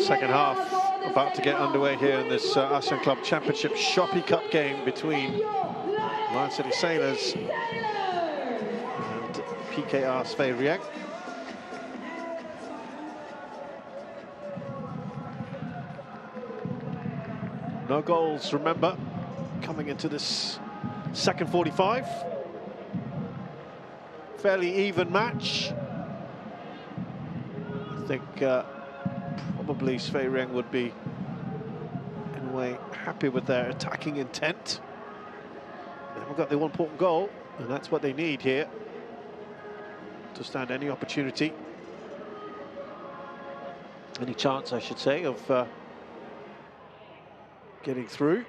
Second half about to get underway here in this ASEAN Club Championship Shopee Cup game between Lion City Sailors and PKR Svay Rieng. No goals, remember, coming into this second 45. Fairly even match. I think probably Svay Rieng would be, in a way, happy with their attacking intent. They haven't got the all-important goal, and that's what they need here to stand any opportunity, any chance, I should say, of getting through.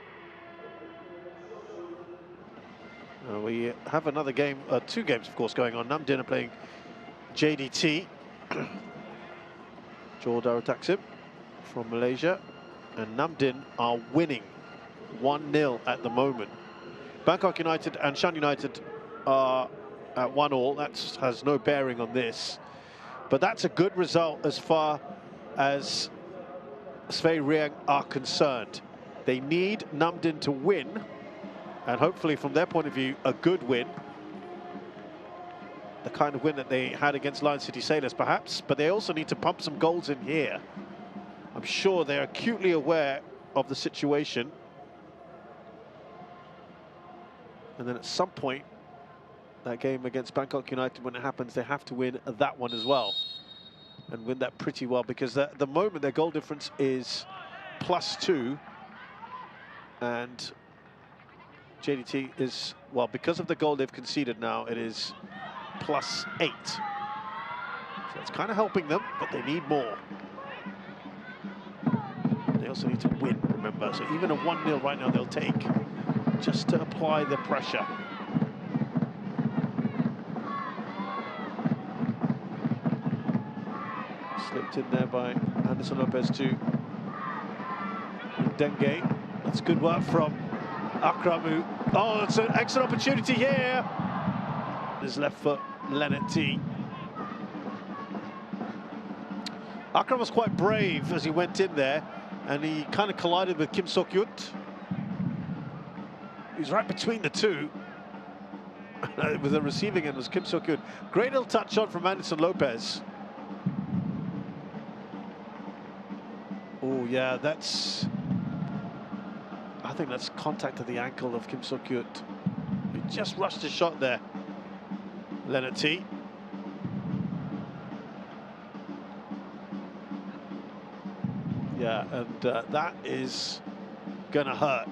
We have another game, two games, of course, going on. Nam Dinh are playing JDT. Jor Darutaxim from Malaysia. And Nam Dinh are winning 1-0 at the moment. Bangkok United and Shan United are at 1-1. That has no bearing on this. But that's a good result as far as Svay Rieng are concerned. They need Nam Dinh to win, and hopefully from their point of view, a good win. The kind of win that they had against Lion City Sailors, perhaps, but they also need to pump some goals in here. I'm sure they're acutely aware of the situation. And then at some point, that game against Bangkok United, when it happens, they have to win that one as well. And win that pretty well, because at the moment their goal difference is +2. And JDT is, well, because of the goal they've conceded now, it is +8. So it's kind of helping them, but they need more. They also need to win, remember. So even a 1-0 right now they'll take, just to apply the pressure. Slipped in there by Anderson Lopez to Dengue. That's good work from Akramu. Oh, it's an excellent opportunity here. His left foot, Leonard T. Akram was quite brave as he went in there, and he kind of collided with Kim Sok-yut. He's right between the two. With the receiving end was Kim Sok-yut. Great little touch shot from Anderson Lopez. Oh yeah, that's, I think that's contact at the ankle of Kim Sok-yut. He just rushed his shot there, Leonard T. Yeah, and that is gonna hurt.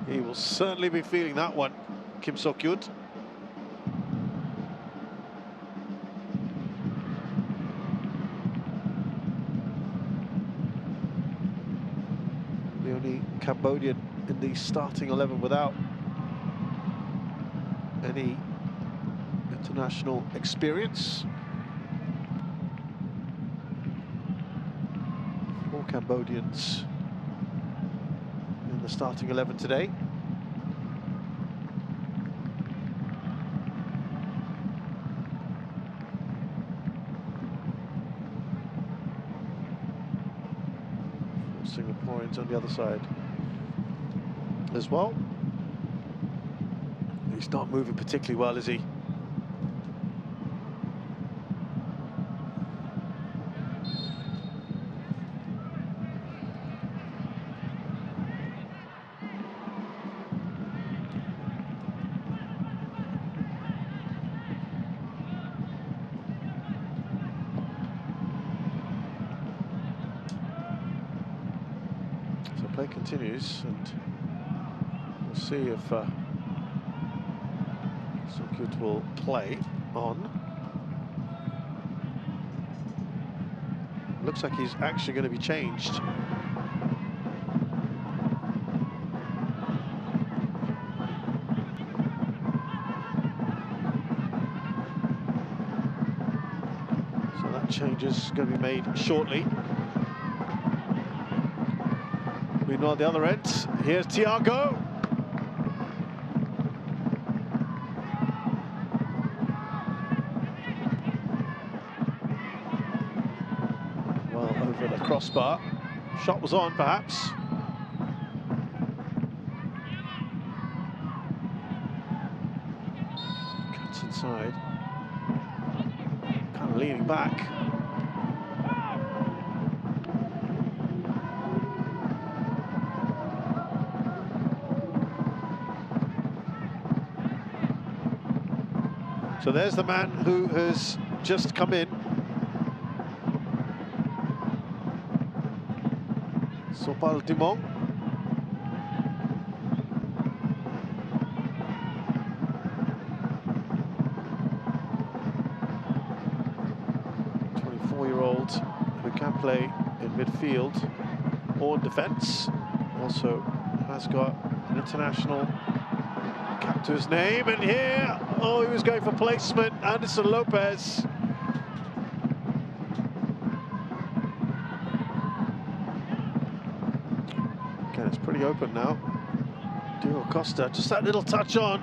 He will certainly be feeling that one, Kim Sok-yut. The only Cambodian in the starting 11 without any international experience. 4 Cambodians in the starting 11 today. Singaporeans on the other side as well. He's not moving particularly well, is he? So play continues, and we'll see if Sok-yut will play on. Looks like he's actually going to be changed. So that change is going to be made shortly. Meanwhile, the other end, here's Thiago. for the crossbar. Shot was on, perhaps. Cuts inside. Kind of leaning back. So there's the man who has just come in. Sopal Dimong. '24-year-old who can play in midfield or defence. Also has got an international cap to his name, and here, oh, he was going for placement. Anderson Lopez. Okay, it's pretty open now. Diogo Costa, just that little touch on.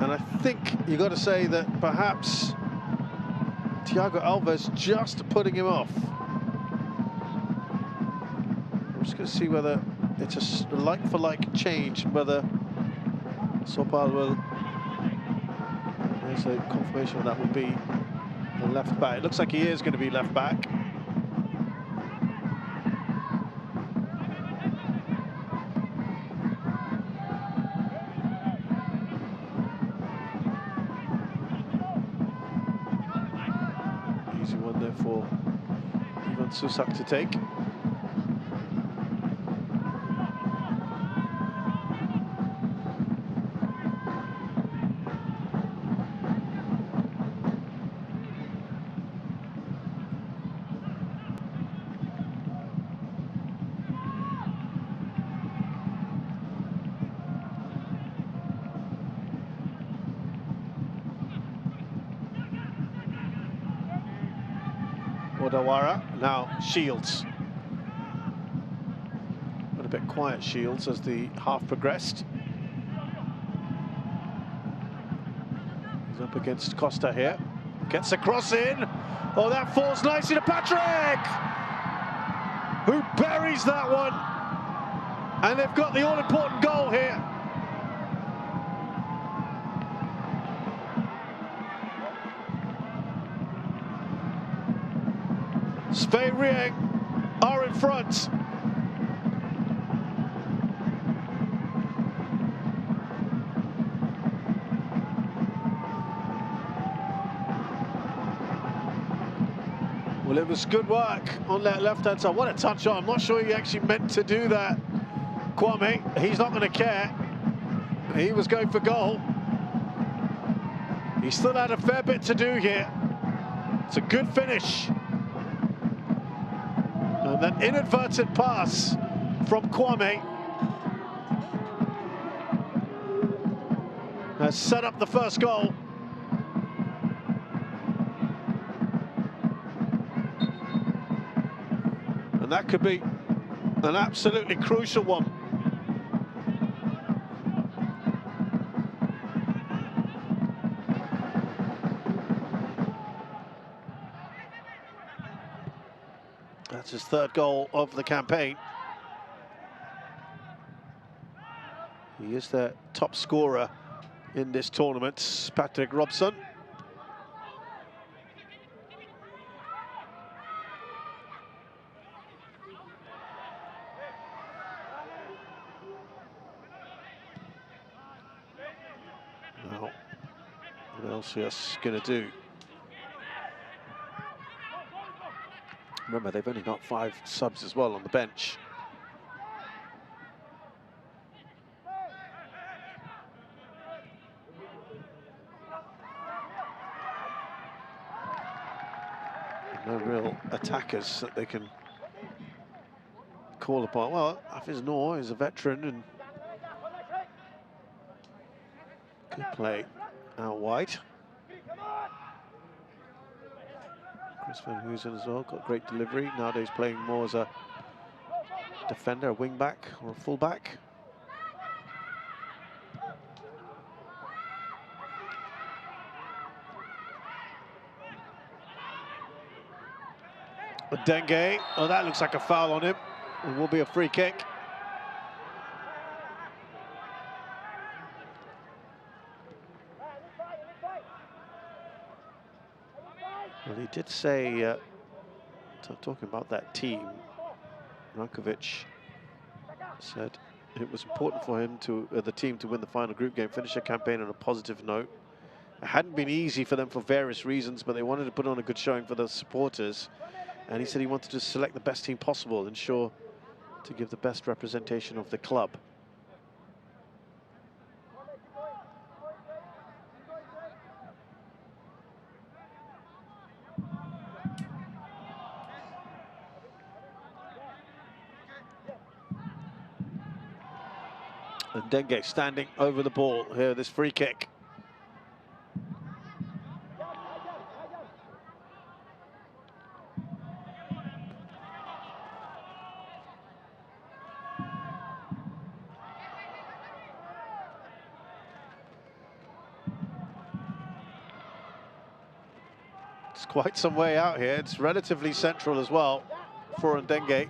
And I think you got to say that perhaps Thiago Alves just putting him off. I'm just going to see whether it's a like-for-like change, whether Sopal will. There's a confirmation that will be the left back. It looks like he is going to be left back. Easy one there for Ivan Susak to take. Odawara, now Shields. Got a bit quiet, Shields, as the half progressed. He's up against Costa here. Gets a cross in. Oh, that falls nicely to Patrick, who buries that one. And they've got the all-important goal here. Svay Rieng are in front. Well, it was good work on that left-hand side. What a touch on. I'm not sure he actually meant to do that. Kwame, he's not going to care. He was going for goal. He still had a fair bit to do here. It's a good finish. And that inadvertent pass from Kwame has set up the first goal. And that could be an absolutely crucial one. That's his third goal of the campaign. He is the top scorer in this tournament, Patrick Robson. Now, what else is going to do? Remember, they've only got 5 subs as well on the bench. No real attackers that they can call upon. Well, Hafiz Noor is a veteran and could play out wide. Chris Van Hoosen as well, got great delivery. Nowadays playing more as a defender, a wing-back or a full-back. Dengue. Oh, that looks like a foul on him. It will be a free kick. Well, he did say, talking about that team, Rankovic said it was important for him to the team to win the final group game, finish their campaign on a positive note. It hadn't been easy for them for various reasons, but they wanted to put on a good showing for the supporters. And he said he wanted to select the best team possible, ensure to give the best representation of the club. And Dengue standing over the ball here, this free kick. It's quite some way out here. It's relatively central as well for Dengue.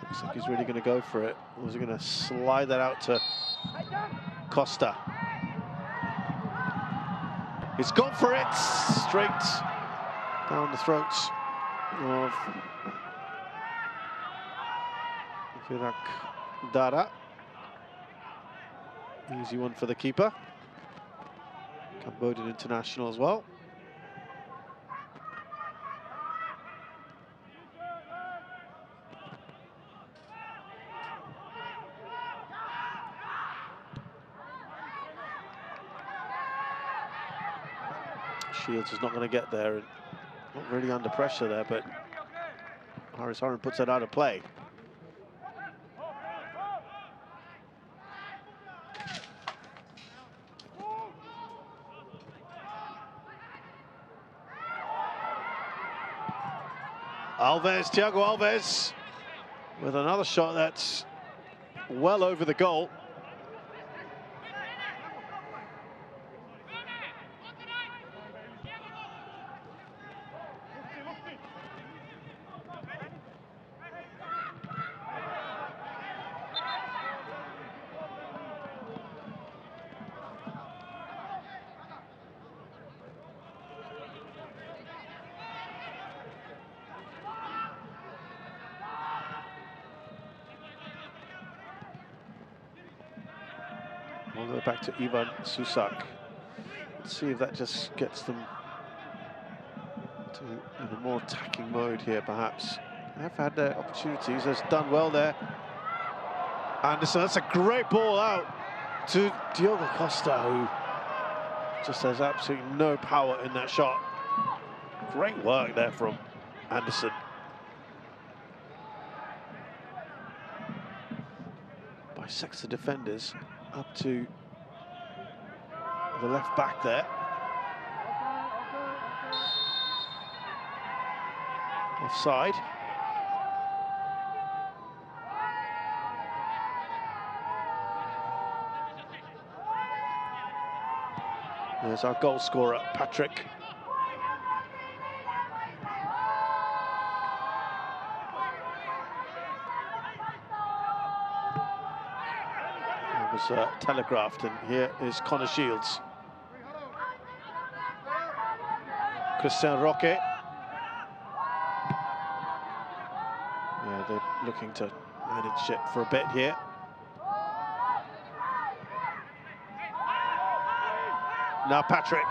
Looks like he's really going to go for it. Or is he going to slide that out to Costa? He's gone for it, straight down the throats of Virak Dara. Easy one for the keeper. Cambodian international as well. Shields is not going to get there, and not really under pressure there, but Haris Horan puts that out of play. Alves, Thiago Alves, with another shot that's well over the goal. All the way back to Ivan Susak. Let's see if that just gets them to in a more attacking mode here, perhaps. They have had their opportunities. Has done well there. Anderson, that's a great ball out to Diogo Costa, who just has absolutely no power in that shot. Great work there from Anderson. Bisects the defenders up to the left back there. Offside. There's our goal scorer, Patrick. It was telegraphed, and here is Connor Shields. Christian Roque. Yeah, they're looking to manage it for a bit here. Now Patrick.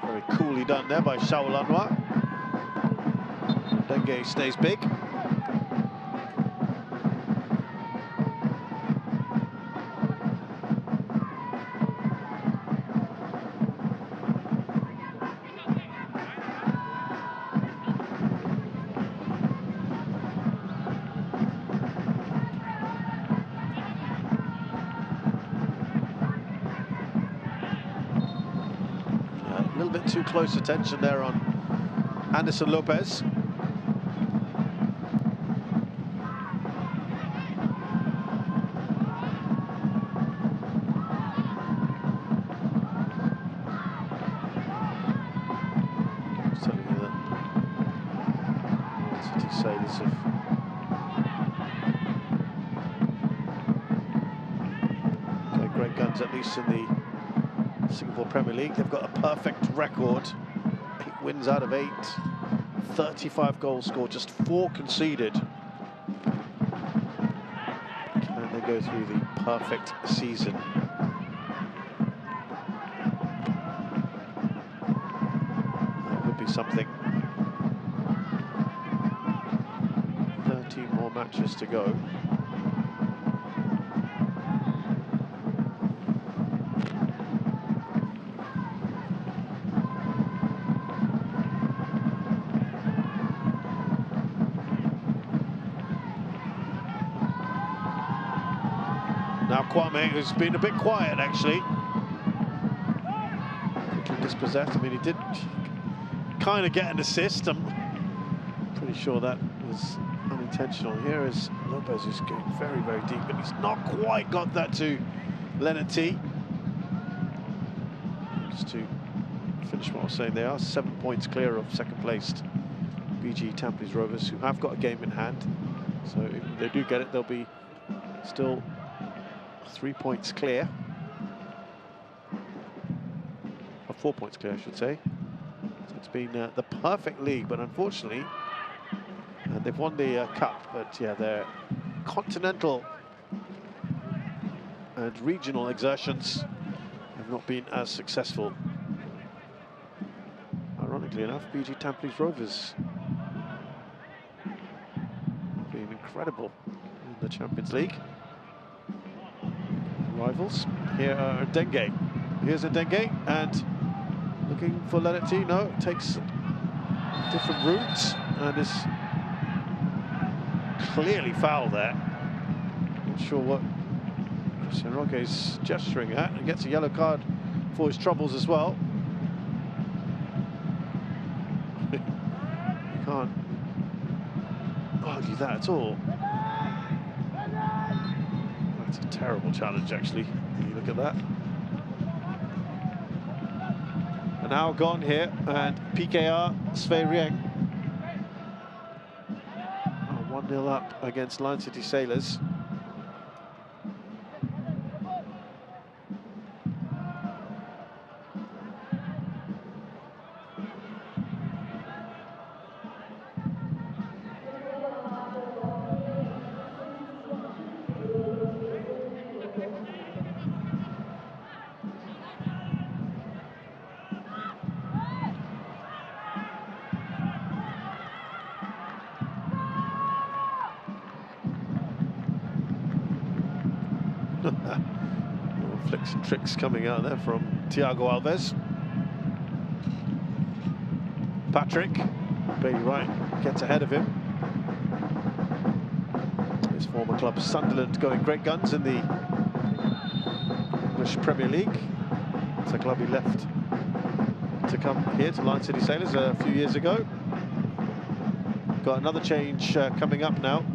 Very coolly done there by Shaul Anwar. Dengue stays big. A little bit too close attention there on Anderson Lopez. Sailors have got great guns, at least in the Singapore Premier League. They've got a perfect record. 8 wins out of 8. 35 goals scored, just 4 conceded. Can they go through the perfect season? That would be something. 13 more matches to go. Now Kwame, who's been a bit quiet actually, quickly dispossessed. I mean, he did kind of get an assist. I'm pretty sure that was unintentional. Here is Lopez, who's going very, very deep, but he's not quite got that to Leonard T. Just to finish what I was saying, they are 7 points clear of second-placed BG Tampines Rovers, who have got a game in hand. So if they do get it, they'll be still 3 points clear. Or 4 points clear, I should say. So it's been the perfect league, but unfortunately, and they've won the cup, but yeah, their continental and regional exertions have not been as successful. Ironically enough, BG Tampines Rovers have been incredible in the Champions League. Rivals. Here are Dengue. Here's a Dengue, and looking for Leonard T. No, takes different routes and is clearly foul there. Not sure what Christian Roque is gesturing at, and gets a yellow card for his troubles as well. You can't argue that at all. That's a terrible challenge, actually, when you look at that. An hour gone here, and PKR Svay Rieng 1-0 up against Lion City Sailors. Flicks and tricks coming out there from Thiago Alves. Patrick, Bailey Wright gets ahead of him. His former club Sunderland going great guns in the English Premier League. It's a club he left to come here to Lion City Sailors a few years ago. Got another change coming up now.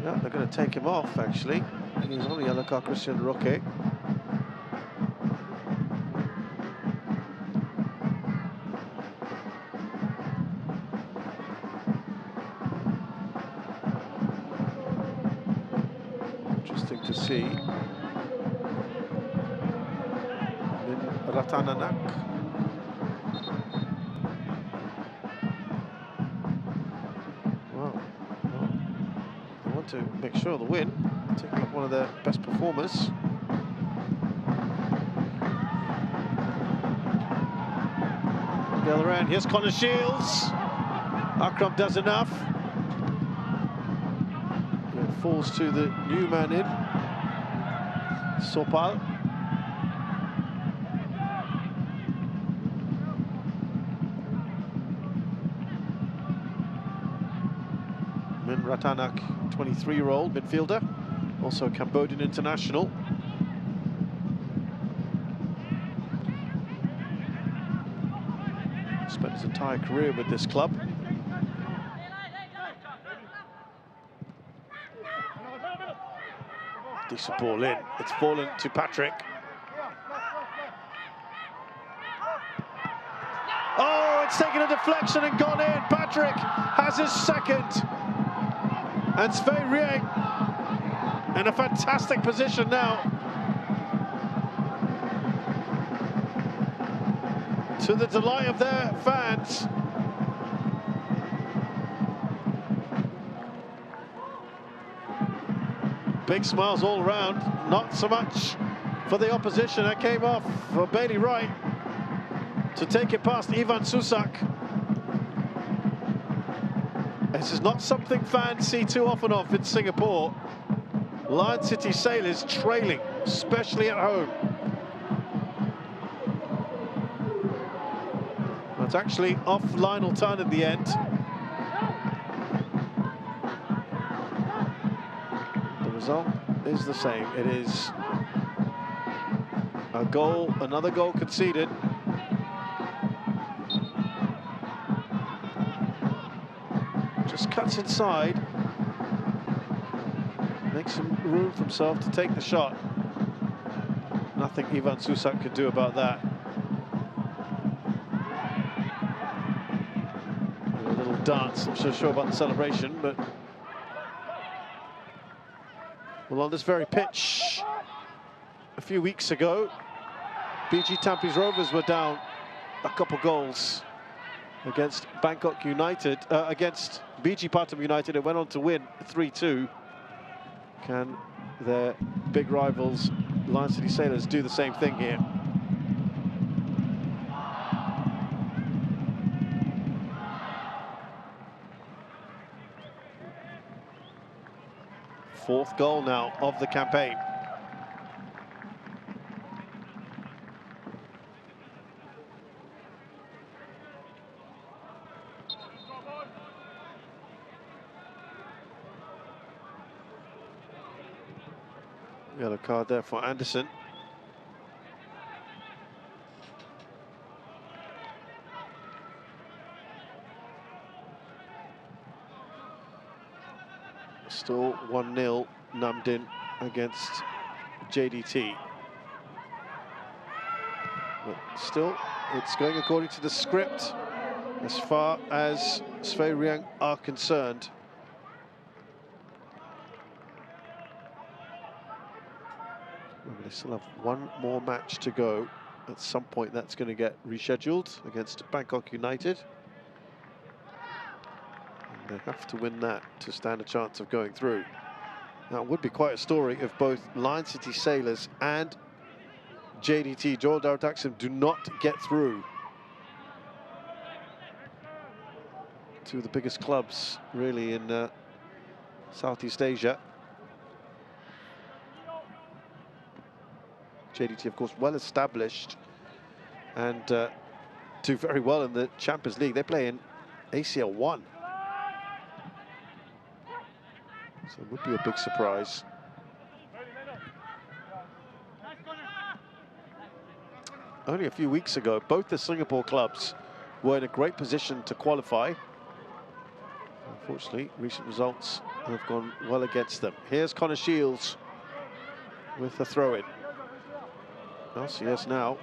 Yeah, they're going to take him off, actually. He was on the yellow card, Christian Roque. Interesting to see. Ratananak. Wow. I want to make sure the win. Taking up one of their best performers. On the other end, here's Connor Shields. Akram does enough. It falls to the new man in, Sopal. Min Ratanak, 23-year-old midfielder, also a Cambodian international. Spent his entire career with this club. Decent ball in. It's fallen to Patrick. Oh, it's taken a deflection and gone in. Patrick has his second. And Svay Rieng in a fantastic position now. To the delight of their fans. Big smiles all around. Not so much for the opposition. That came off for Bailey Wright to take it past Ivan Susak. This is not something fans see too often of in Singapore. Lion City Sailors trailing, especially at home. It's actually off Lionel Tan at the end. The result is the same. It is a goal, another goal conceded. Just cuts inside. Makes some room for himself to take the shot. Nothing Ivan Susak could do about that. And a little dance, I'm so sure about the celebration, but... Well, on this very pitch, a few weeks ago, BG Tampines Rovers were down a couple goals against Bangkok United, against BG Pathum United. It went on to win 3-2. Can their big rivals, Lion City Sailors, do the same thing here? Fourth goal now of the campaign. Yellow card there for Anderson. Still 1-0 Namdin against JDT. But still, it's going according to the script as far as Svay Rieng are concerned. They still have one more match to go. At some point that's going to get rescheduled against Bangkok United. And they have to win that to stand a chance of going through. Now it would be quite a story if both Lion City Sailors and JDT, Johor Darussalam, do not get through. Two of the biggest clubs really in Southeast Asia. JDT, of course, well established and do very well in the Champions League. They play in ASEAN 1. So it would be a big surprise. Only a few weeks ago, both the Singapore clubs were in a great position to qualify. Unfortunately, recent results have gone well against them. Here's Connor Shields with the throw-in. LCS now.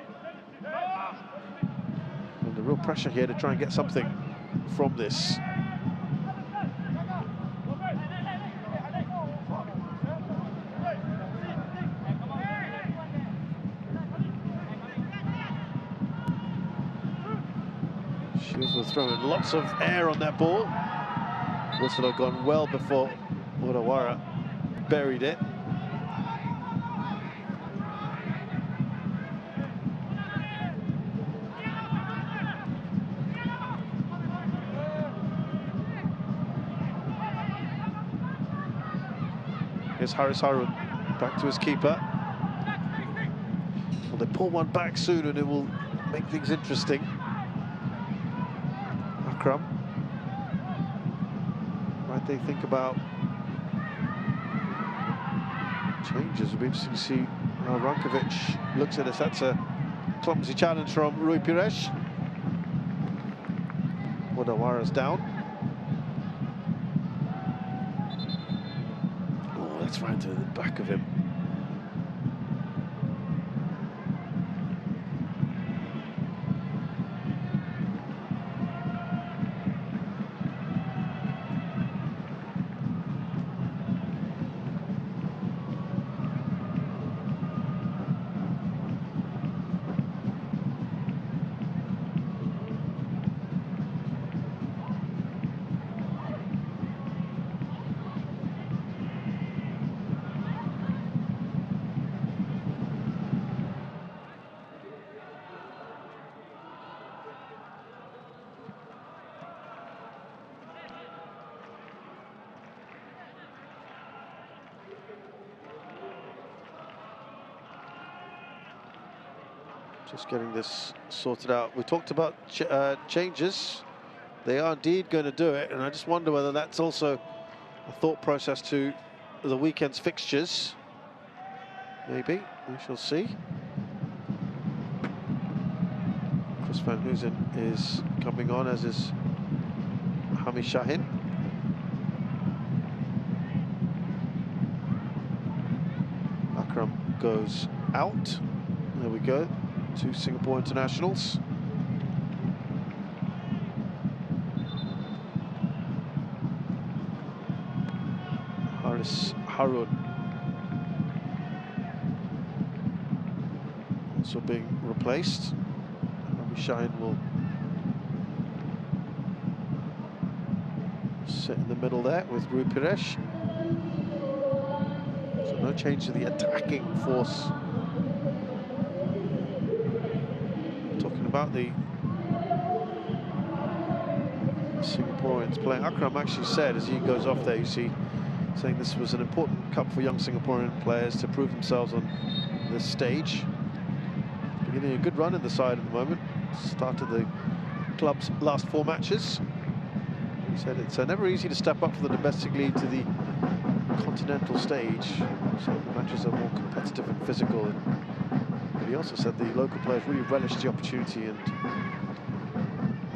And the real pressure here to try and get something from this. Shields will throw in lots of air on that ball. Whistle had gone well before Odawara buried it. Here's Haris Harun back to his keeper. Well, they pull one back soon and it will make things interesting. Akram. Might they think about changes? It'll be interesting to see how Rankovic looks at this. That's a clumsy challenge from Rui Pires. Odawara's down. Oh, that's right to the back of him. Just getting this sorted out. We talked about changes. They are indeed going to do it, and I just wonder whether that's also a thought process to the weekend's fixtures. Maybe, we shall see. Chris Van Hoosen is coming on, as is Hami Shahin. Akram goes out. There we go. 2 Singapore internationals. Haris Harun also being replaced. Hami Shahin will sit in the middle there with Rui Pires. So no change to the attacking force. Talking about the Singaporeans playing. Akram actually said, as he goes off there, you see, saying this was an important cup for young Singaporean players to prove themselves on this stage. Beginning a good run in the side at the moment. Started the club's last 4 matches. He said it's never easy to step up from the domestic league to the continental stage. So the matches are more competitive and physical. But he also said the local players really relished the opportunity, and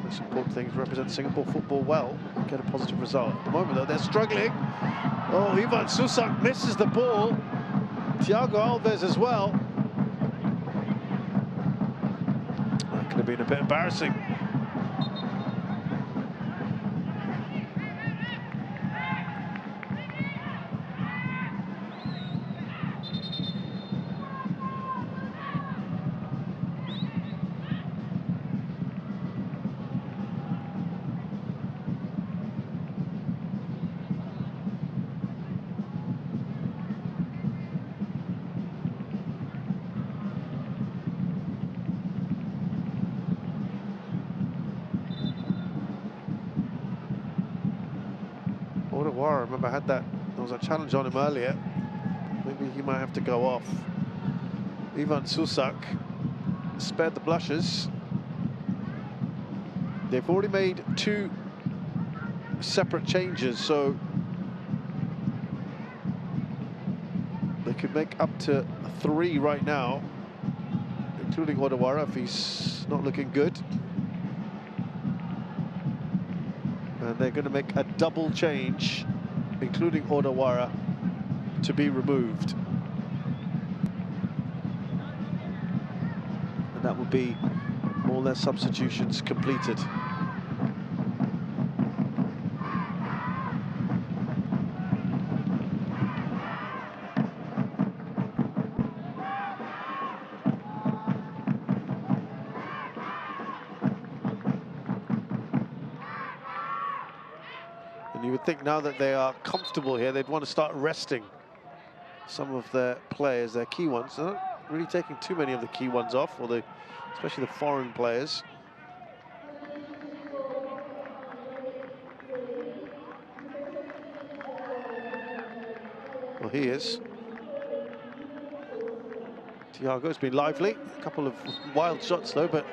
most important thing is represent Singapore football well and get a positive result. At the moment, though, they're struggling. Oh, Ivan Susak misses the ball. Thiago Alves as well. That could have been a bit embarrassing. I remember had that, there was a challenge on him earlier. Maybe he might have to go off. Ivan Susak spared the blushes. They've already made 2 separate changes, so they could make up to 3 right now, including Odawara if he's not looking good. And they're going to make a double change, including Odawara, to be removed. And that would be all their substitutions completed. And you would think now that they are comfortable here, they'd want to start resting some of their players, their key ones. They're not really taking too many of the key ones off, or especially the foreign players. Well, he is. Thiago's been lively. A couple of wild shots, though, but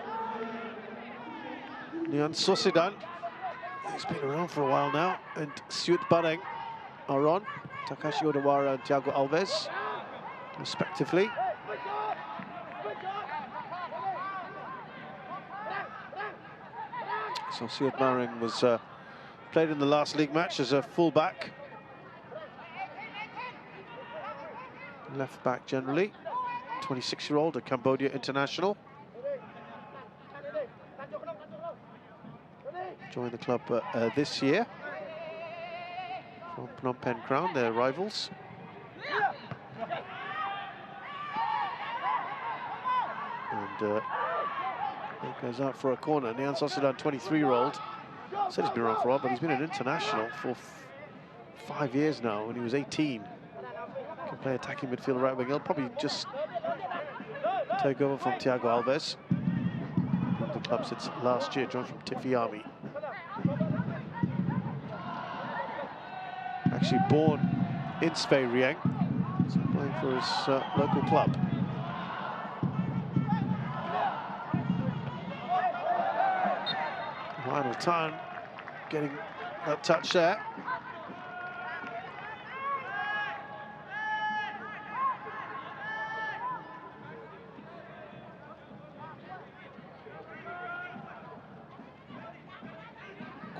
Nian Sosidan, he's been around for a while now, and Siut Bareng are on. Takashi Odawara and Thiago Alves, respectively. So Siut Bareng was played in the last league match as a full-back. Left back generally. 26-year-old, a Cambodia international. Joined the club this year from Phnom Penh Crown, their rivals. And it goes out for a corner. Nian Sosidan, 23-year-old. Said he's been around for a while, but he's been an international for 5 years now. When he was 18, can play attacking midfield, right wing. He'll probably just take over from Thiago Alves. The club since last year, joined from Tifiami. Actually born in Svay, Rieng, so playing for his local club. Final time, getting that touch there.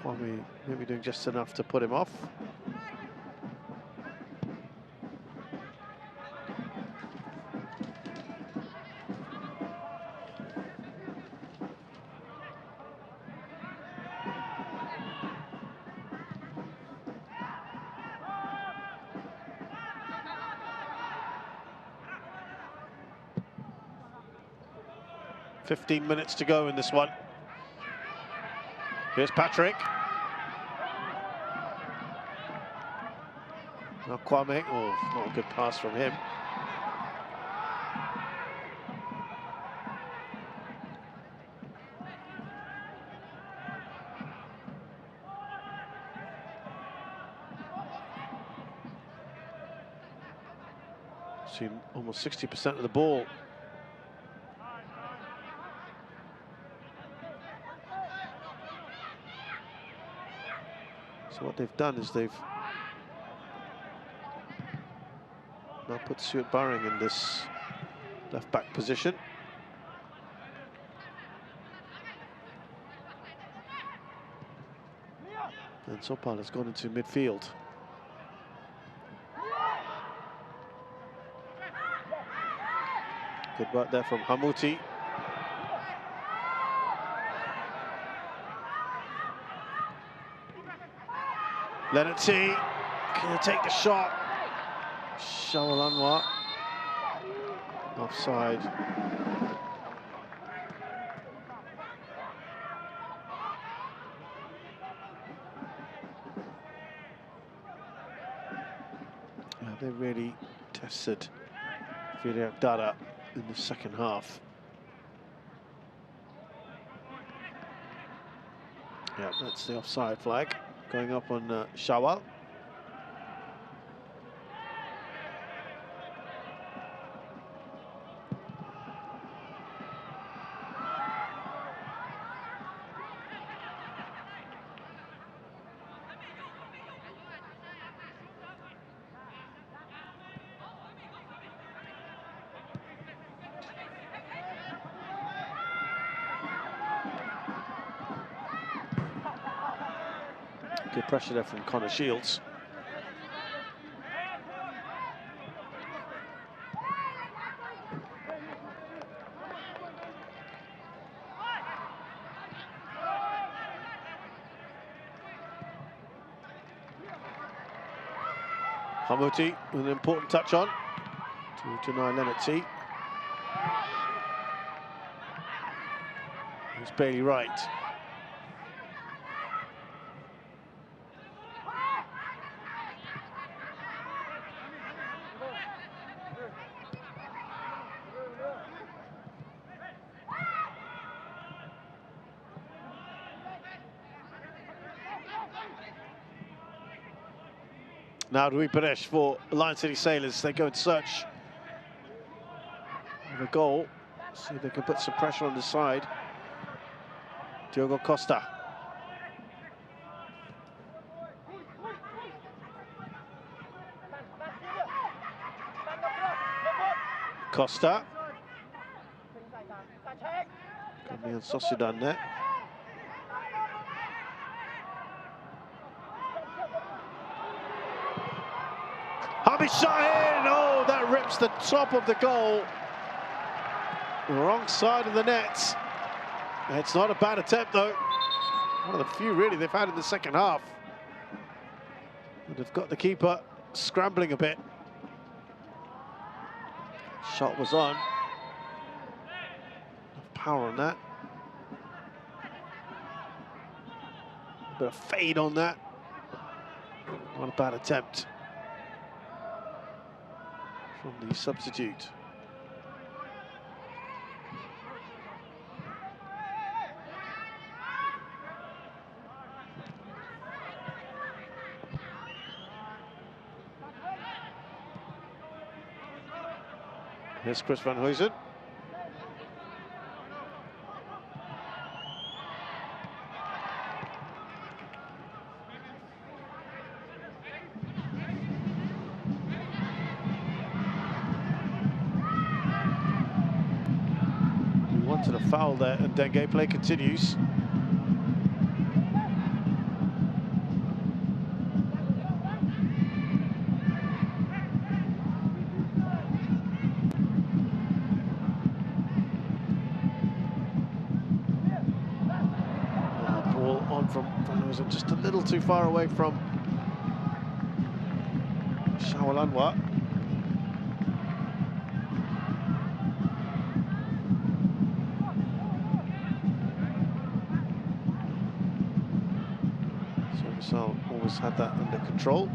Kwame maybe doing just enough to put him off. "15 minutes to go in this one. Here's Patrick. Now Kwame, oh, not a good pass from him. Seen almost 60% of the ball. So what they've done is they've now put Stuart Burring in this left-back position. And Sopal has gone into midfield. Good work there from Hamouti. Leonard T, can he take the shot? Shawal Anwar, offside. Yeah, they really tested Rieng Dara in the second half. Yeah, that's the offside flag going up on Shawal. Good pressure there from Connor Shields. Hamouti with an important touch on to deny Leonard T. It's Bailey Wright. Now Rui Paresh for Lion City Sailors. They go in search of a goal. See if they can put some pressure on the side. Diogo Costa. Costa. Coming on Sociedad there. Hamid Shaheen, oh, that rips the top of the goal. Wrong side of the net. It's not a bad attempt though. One of the few really they've had in the second half. And they've got the keeper scrambling a bit. Shot was on. Enough power on that. A bit of fade on that. Not a bad attempt from the substitute. Here's Chris van Huysen. wanted a foul there, and Dengue play continues. Ball on from Van Ooyen, just a little too far away from Shawalanwa. So always had that under control.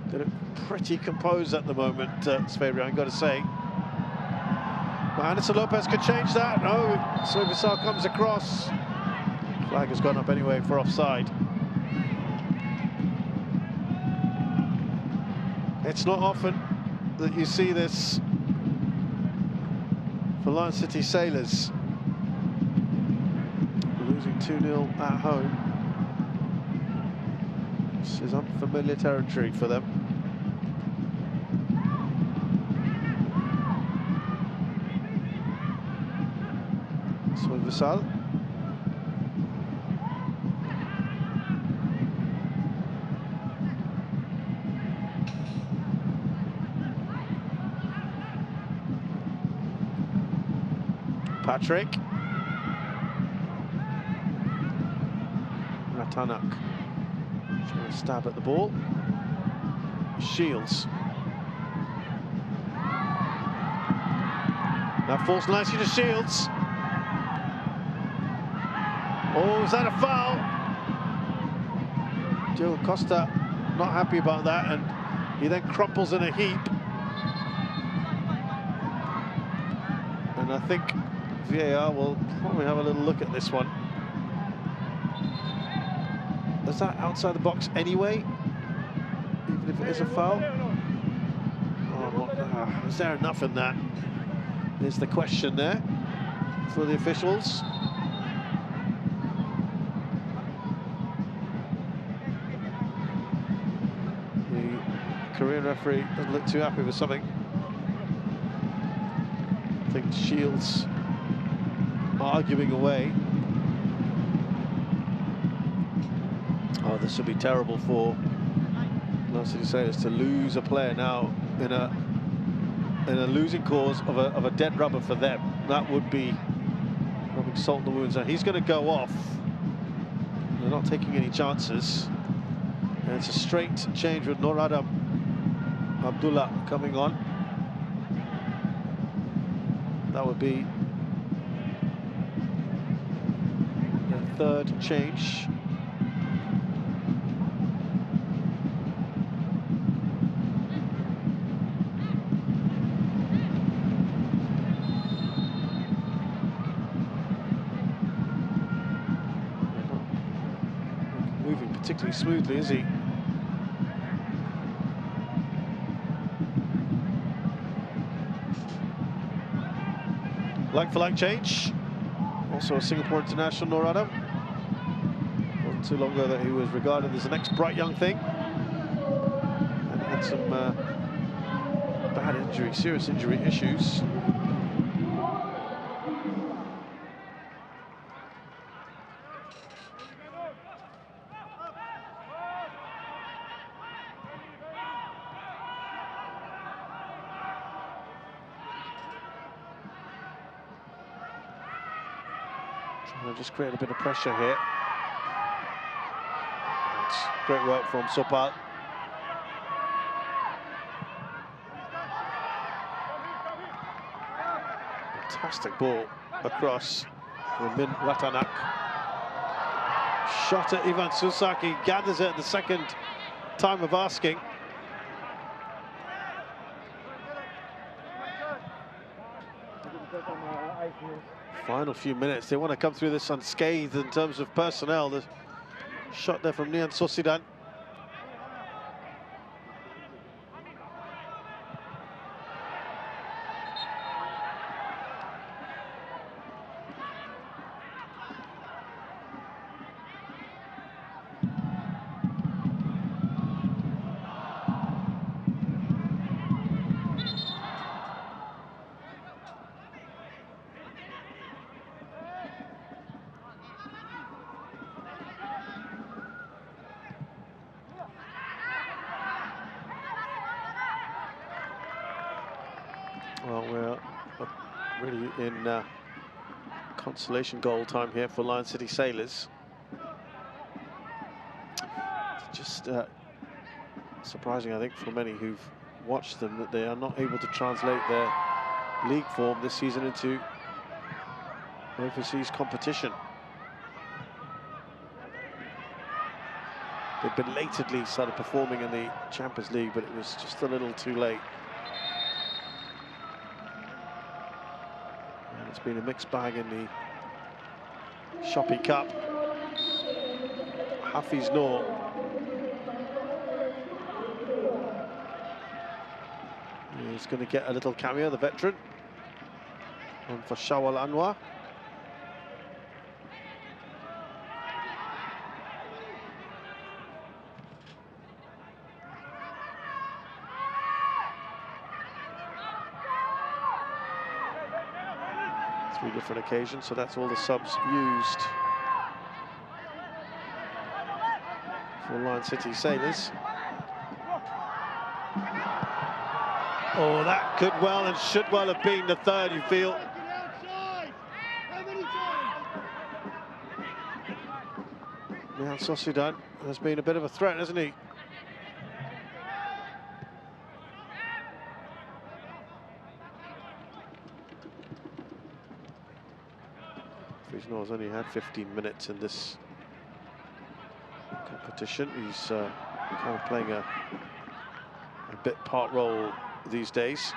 They're pretty composed at the moment, Svay, I've got to say. But Anderson Lopez could change that. No, Svay comes across. Flag has gone up anyway for offside. It's not often that you see this for Lion City Sailors. Losing 2-0 at home. This is unfamiliar territory for them. Svay Vissal. Patrick. Ratanak trying to stab at the ball. Shields. That falls nicely to Shields. Oh, is that a foul? Joe Costa not happy about that, and he then crumples in a heap. And I think VAR will probably have a little look at this one. Is that outside the box anyway? Even if it is a foul? Oh, is there enough in that? Is the question there for the officials. The Korean referee doesn't look too happy with something. I think Shields arguing away. Oh, this would be terrible for Lion City Sailors to lose a player now in a losing cause of a dead rubber for them. That would be rubbing salt in the wounds. And he's going to go off. They're not taking any chances. And it's a straight change with Nur Adam Abdullah coming on. That would be the third change. Moving particularly smoothly, is he? Like-for-like change. Also a Singapore international, Nur Adam. Wasn't too long ago that he was regarded as the next bright young thing. And had some bad injury, serious injury issues. Trying to just create a bit of pressure here. It's great work from Sopal. Fantastic ball across from Min Ratanak. Shot at Ivan Susaki, gathers it at the second time of asking. Final few minutes, they want to come through this unscathed in terms of personnel. The shot there from Nian Sosidan. Well, we're really in consolation goal time here for Lion City Sailors. It's just surprising, I think, for many who've watched them, that they are not able to translate their league form this season into overseas competition. They belatedly started performing in the Champions League, but it was just a little too late. And it's been a mixed bag in the Shopee Cup. Hafiz Noor is going to get a little cameo, the veteran. One for Shawal Anwar. Three different occasions, so that's all the subs used for Lion City Sailors. Oh, that could well and should well have been the third, you feel. Real Sociedad has been a bit of a threat, hasn't he? Frisno's only had 15 minutes in this competition. He's kind of playing a bit part role these days.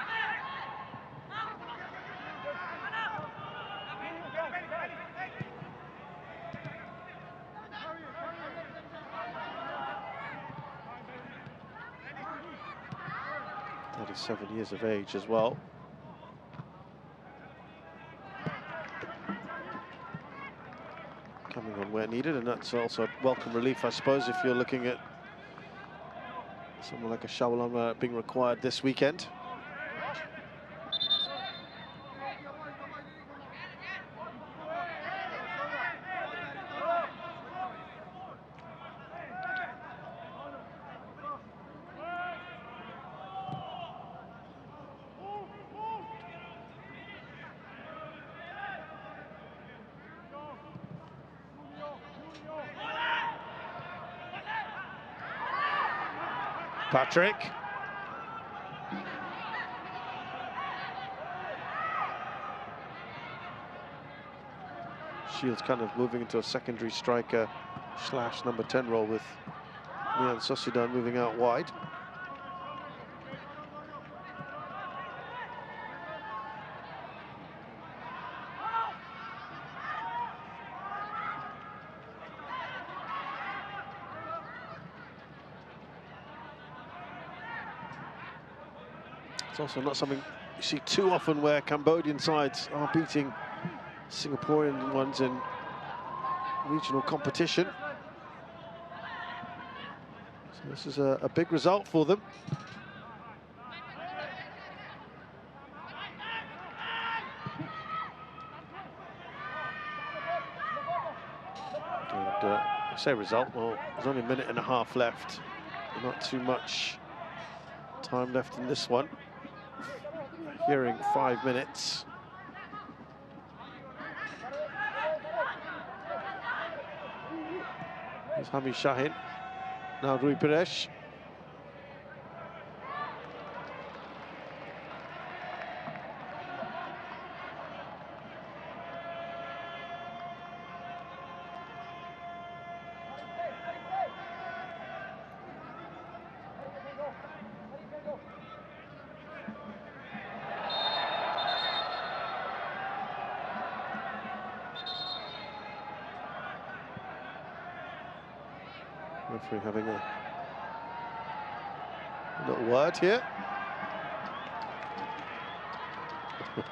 He's 7 years of age as well. Coming on where needed, and that's also a welcome relief, I suppose, if you're looking at someone like a Shawal being required this weekend. Patrick. Shields kind of moving into a secondary striker / number 10 role, with Real Sociedad moving out wide. It's also not something you see too often, where Cambodian sides are beating Singaporean ones in regional competition. So this is a big result for them. And I say result, well, there's only a minute and a half left. Not too much time left in this one. Hearing 5 minutes. Here's Hamid Shahin. Now Rui Paresh. Referee having a little word here.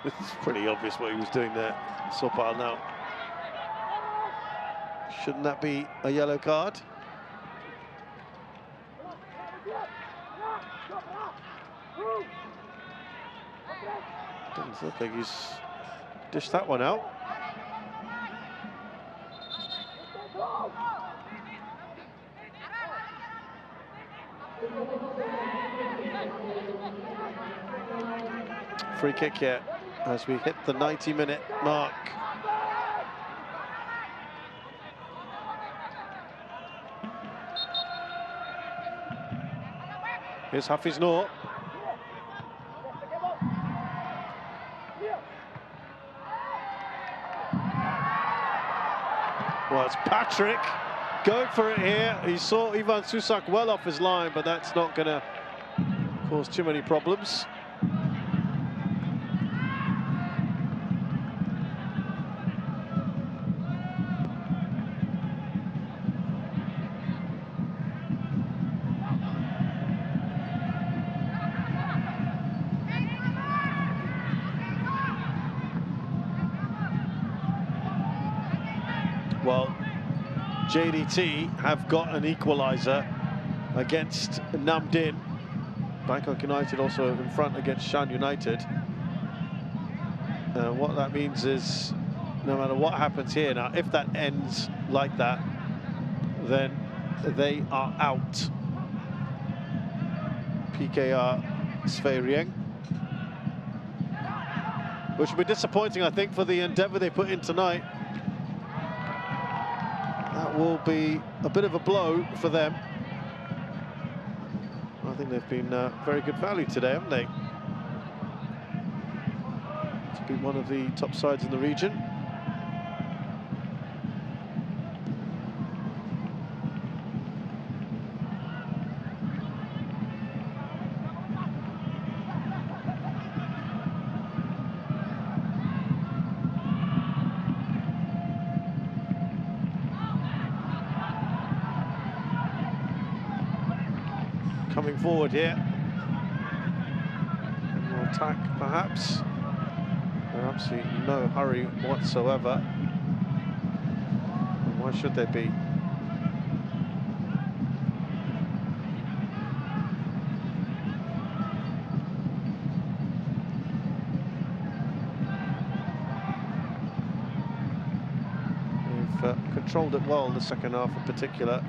It's pretty obvious what he was doing there, Sopal. Now, shouldn't that be a yellow card? Doesn't look like he's dished that one out. free kick here as we hit the 90-minute mark. Here's Hafiz Noor. Well, it's Patrick going for it here. He saw Ivan Susak well off his line, but that's not going to cause too many problems. Well, JDT have got an equaliser against Namdin. Bangkok United also in front against Shan United. What that means is, no matter what happens here now, if that ends like that, then they are out. PKR Svay Rieng. Which will be disappointing, I think, for the endeavour they put in tonight. That will be a bit of a blow for them. I think they've been very good value today, haven't they? To be one of the top sides in the region. Coming forward here. More attack, perhaps. There's absolutely no hurry whatsoever. And why should there be? They've controlled it well in the second half in particular.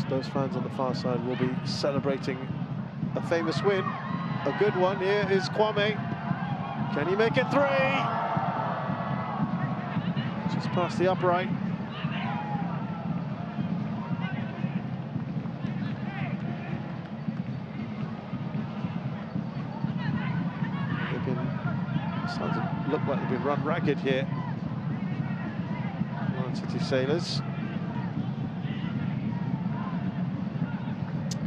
Those fans on the far side will be celebrating a famous win. A good one. Here is Kwame. Can he make it three? Just past the upright. They've been starting to look like they've been run ragged here. Man City Sailors.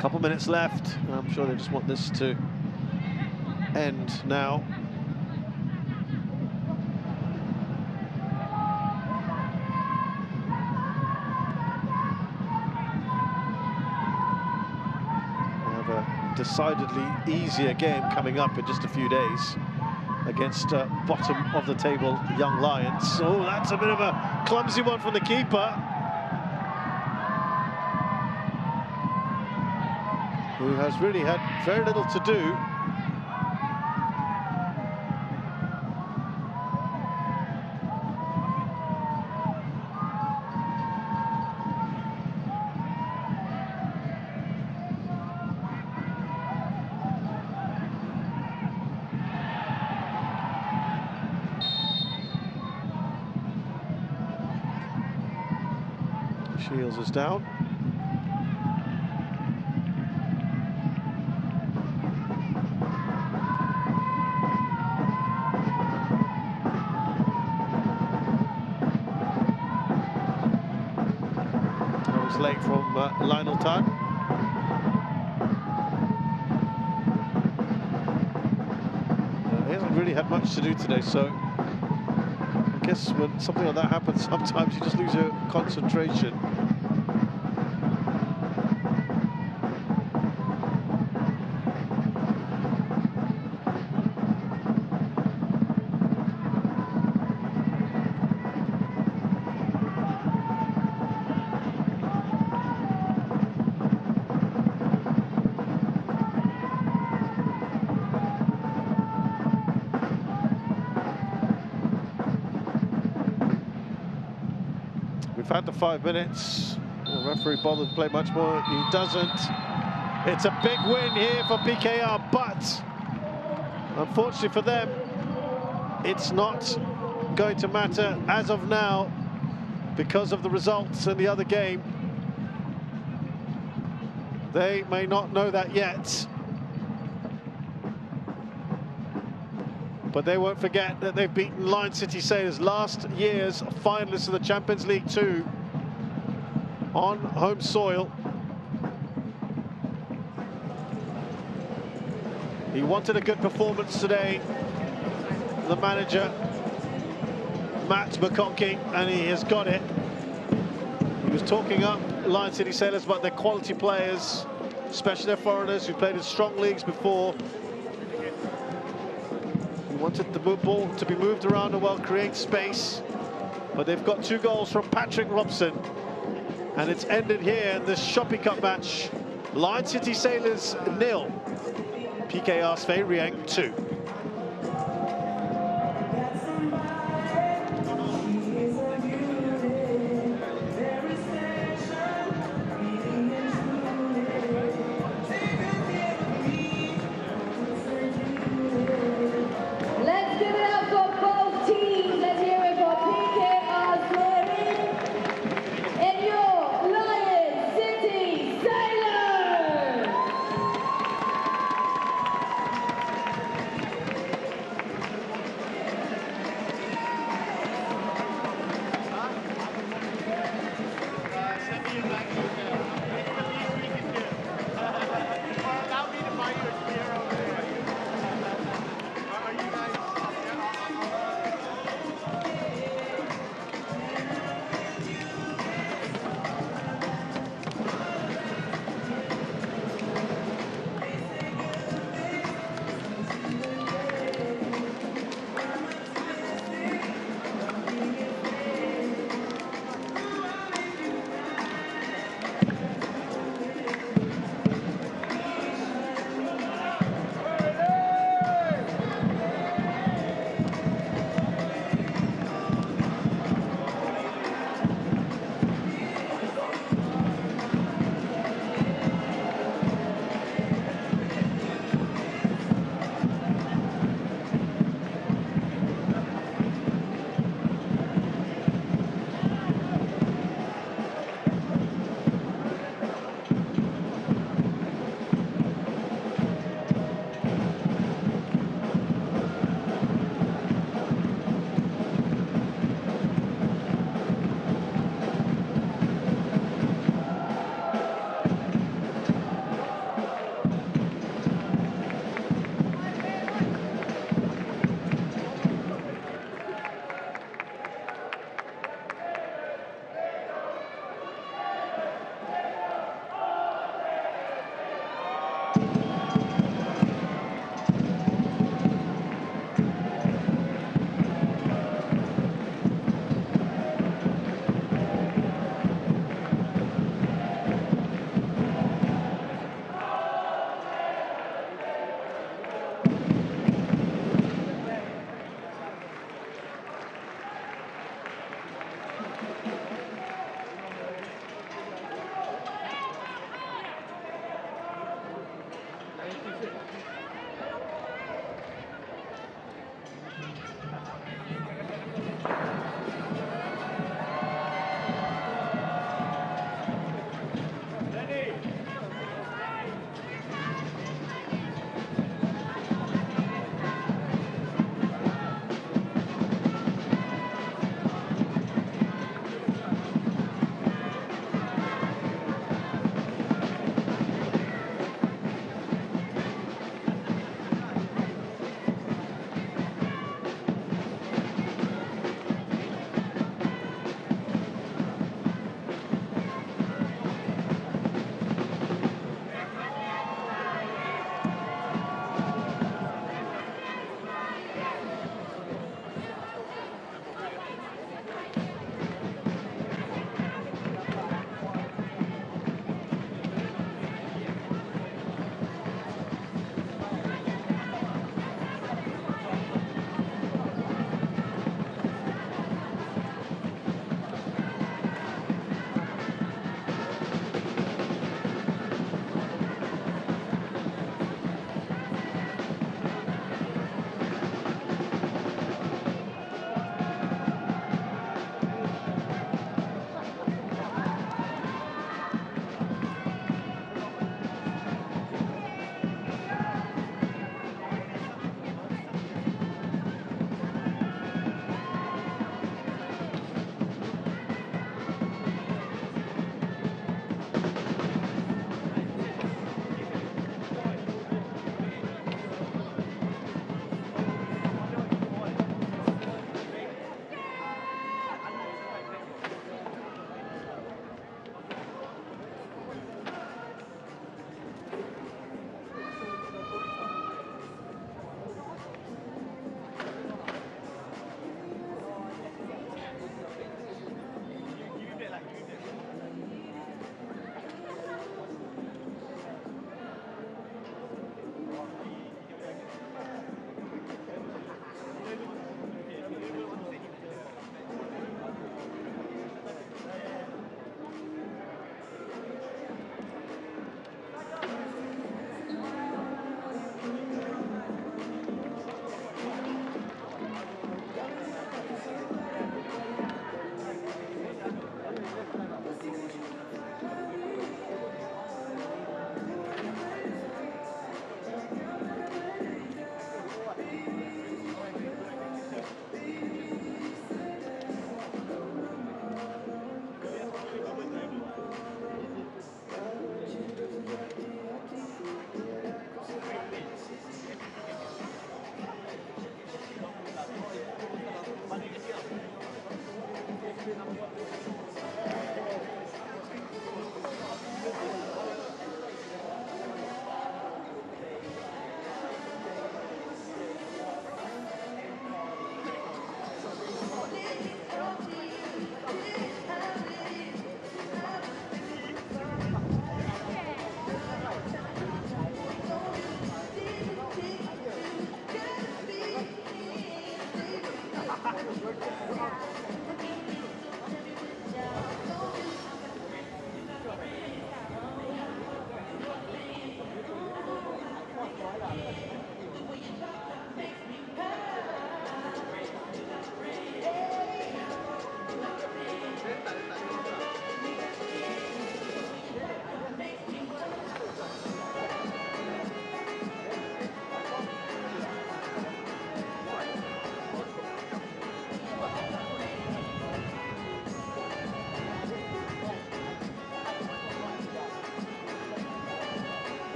Couple minutes left. I'm sure they just want this to end now. They have a decidedly easier game coming up in just a few days against bottom of the table Young Lions. Oh, that's a bit of a clumsy one from the keeper, who has really had very little to do. Shields is down. Late from Lionel Tan. He hasn't really had much to do today, so I guess when something like that happens, sometimes you just lose your concentration. We've had the 5 minutes. The referee bothered to play much more. He doesn't. It's a big win here for PKR, but unfortunately for them, it's not going to matter as of now because of the results in the other game. They may not know that yet, but they won't forget that they've beaten Lion City Sailors, last year's finalists of the Champions League 2, on home soil. He wanted a good performance today, the manager, Matt McConkey, and he has got it. He was talking up Lion City Sailors about their quality players, especially their foreigners who played in strong leagues before. He wanted the ball to be moved around the world, create space, but they've got 2 goals from Patrick Robson, and it's ended here in this Shopee Cup match. Lion City Sailors 0, PKR Svay Rieng 2. Let's give it up for both teams. Let's hear it for PKR Svay and your Lion City Sailors.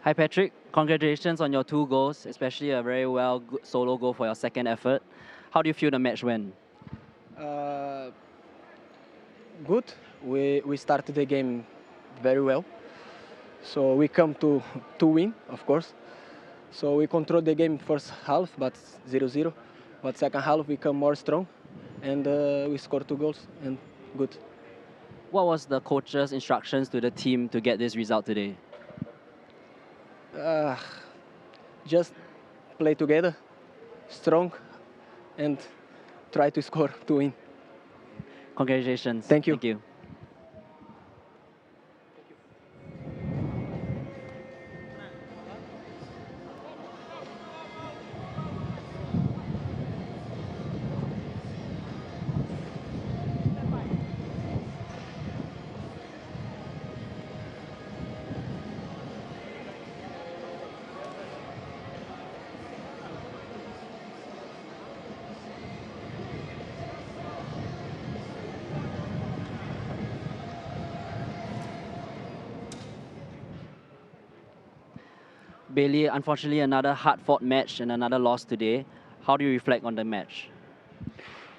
Hi, Patrick. Congratulations on your 2 goals, especially a very good solo goal for your second effort. How do you feel the match went? Uh, Good. We started the game very well. So we come to win, of course. So we controlled the game first half, but 0-0. But second half we come more strong, and we scored 2 goals, and good. What was the coach's instructions to the team to get this result today? Uh, just play together, strong, and try to score to win. Congratulations. Thank you. Thank you. Bailey, unfortunately, another hard-fought match and another loss today. How do you reflect on the match?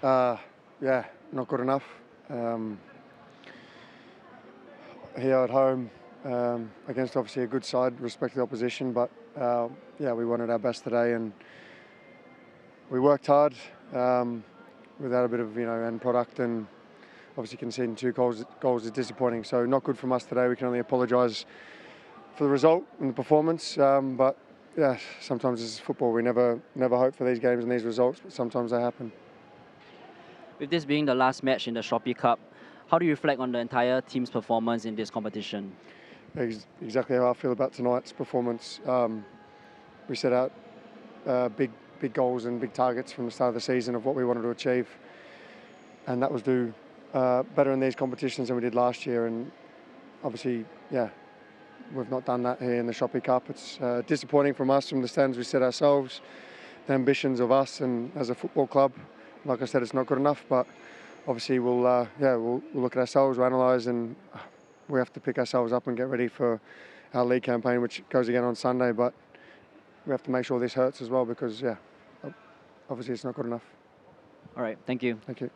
Yeah, not good enough. Here at home, against obviously a good side, respect the opposition, but yeah, we wanted our best today and we worked hard without a bit of end product, and obviously conceding 2 goals is disappointing. So not good from us today. We can only apologise for the result and the performance, but yeah, sometimes this is football. We never hope for these games and these results, but sometimes they happen. With this being the last match in the Shopee Cup, how do you reflect on the entire team's performance in this competition? Exactly how I feel about tonight's performance. We set out big goals and big targets from the start of the season of what we wanted to achieve, and that was do better in these competitions than we did last year. And obviously, yeah, we've not done that here in the Shopee Cup. It's disappointing from us, from the standards we set ourselves, the ambitions of us and as a football club. Like I said, it's not good enough, but obviously we'll look at ourselves, we'll analyse, and we have to pick ourselves up and get ready for our league campaign, which goes again on Sunday. But we have to make sure this hurts as well, because yeah, obviously it's not good enough. All right, thank you. Thank you.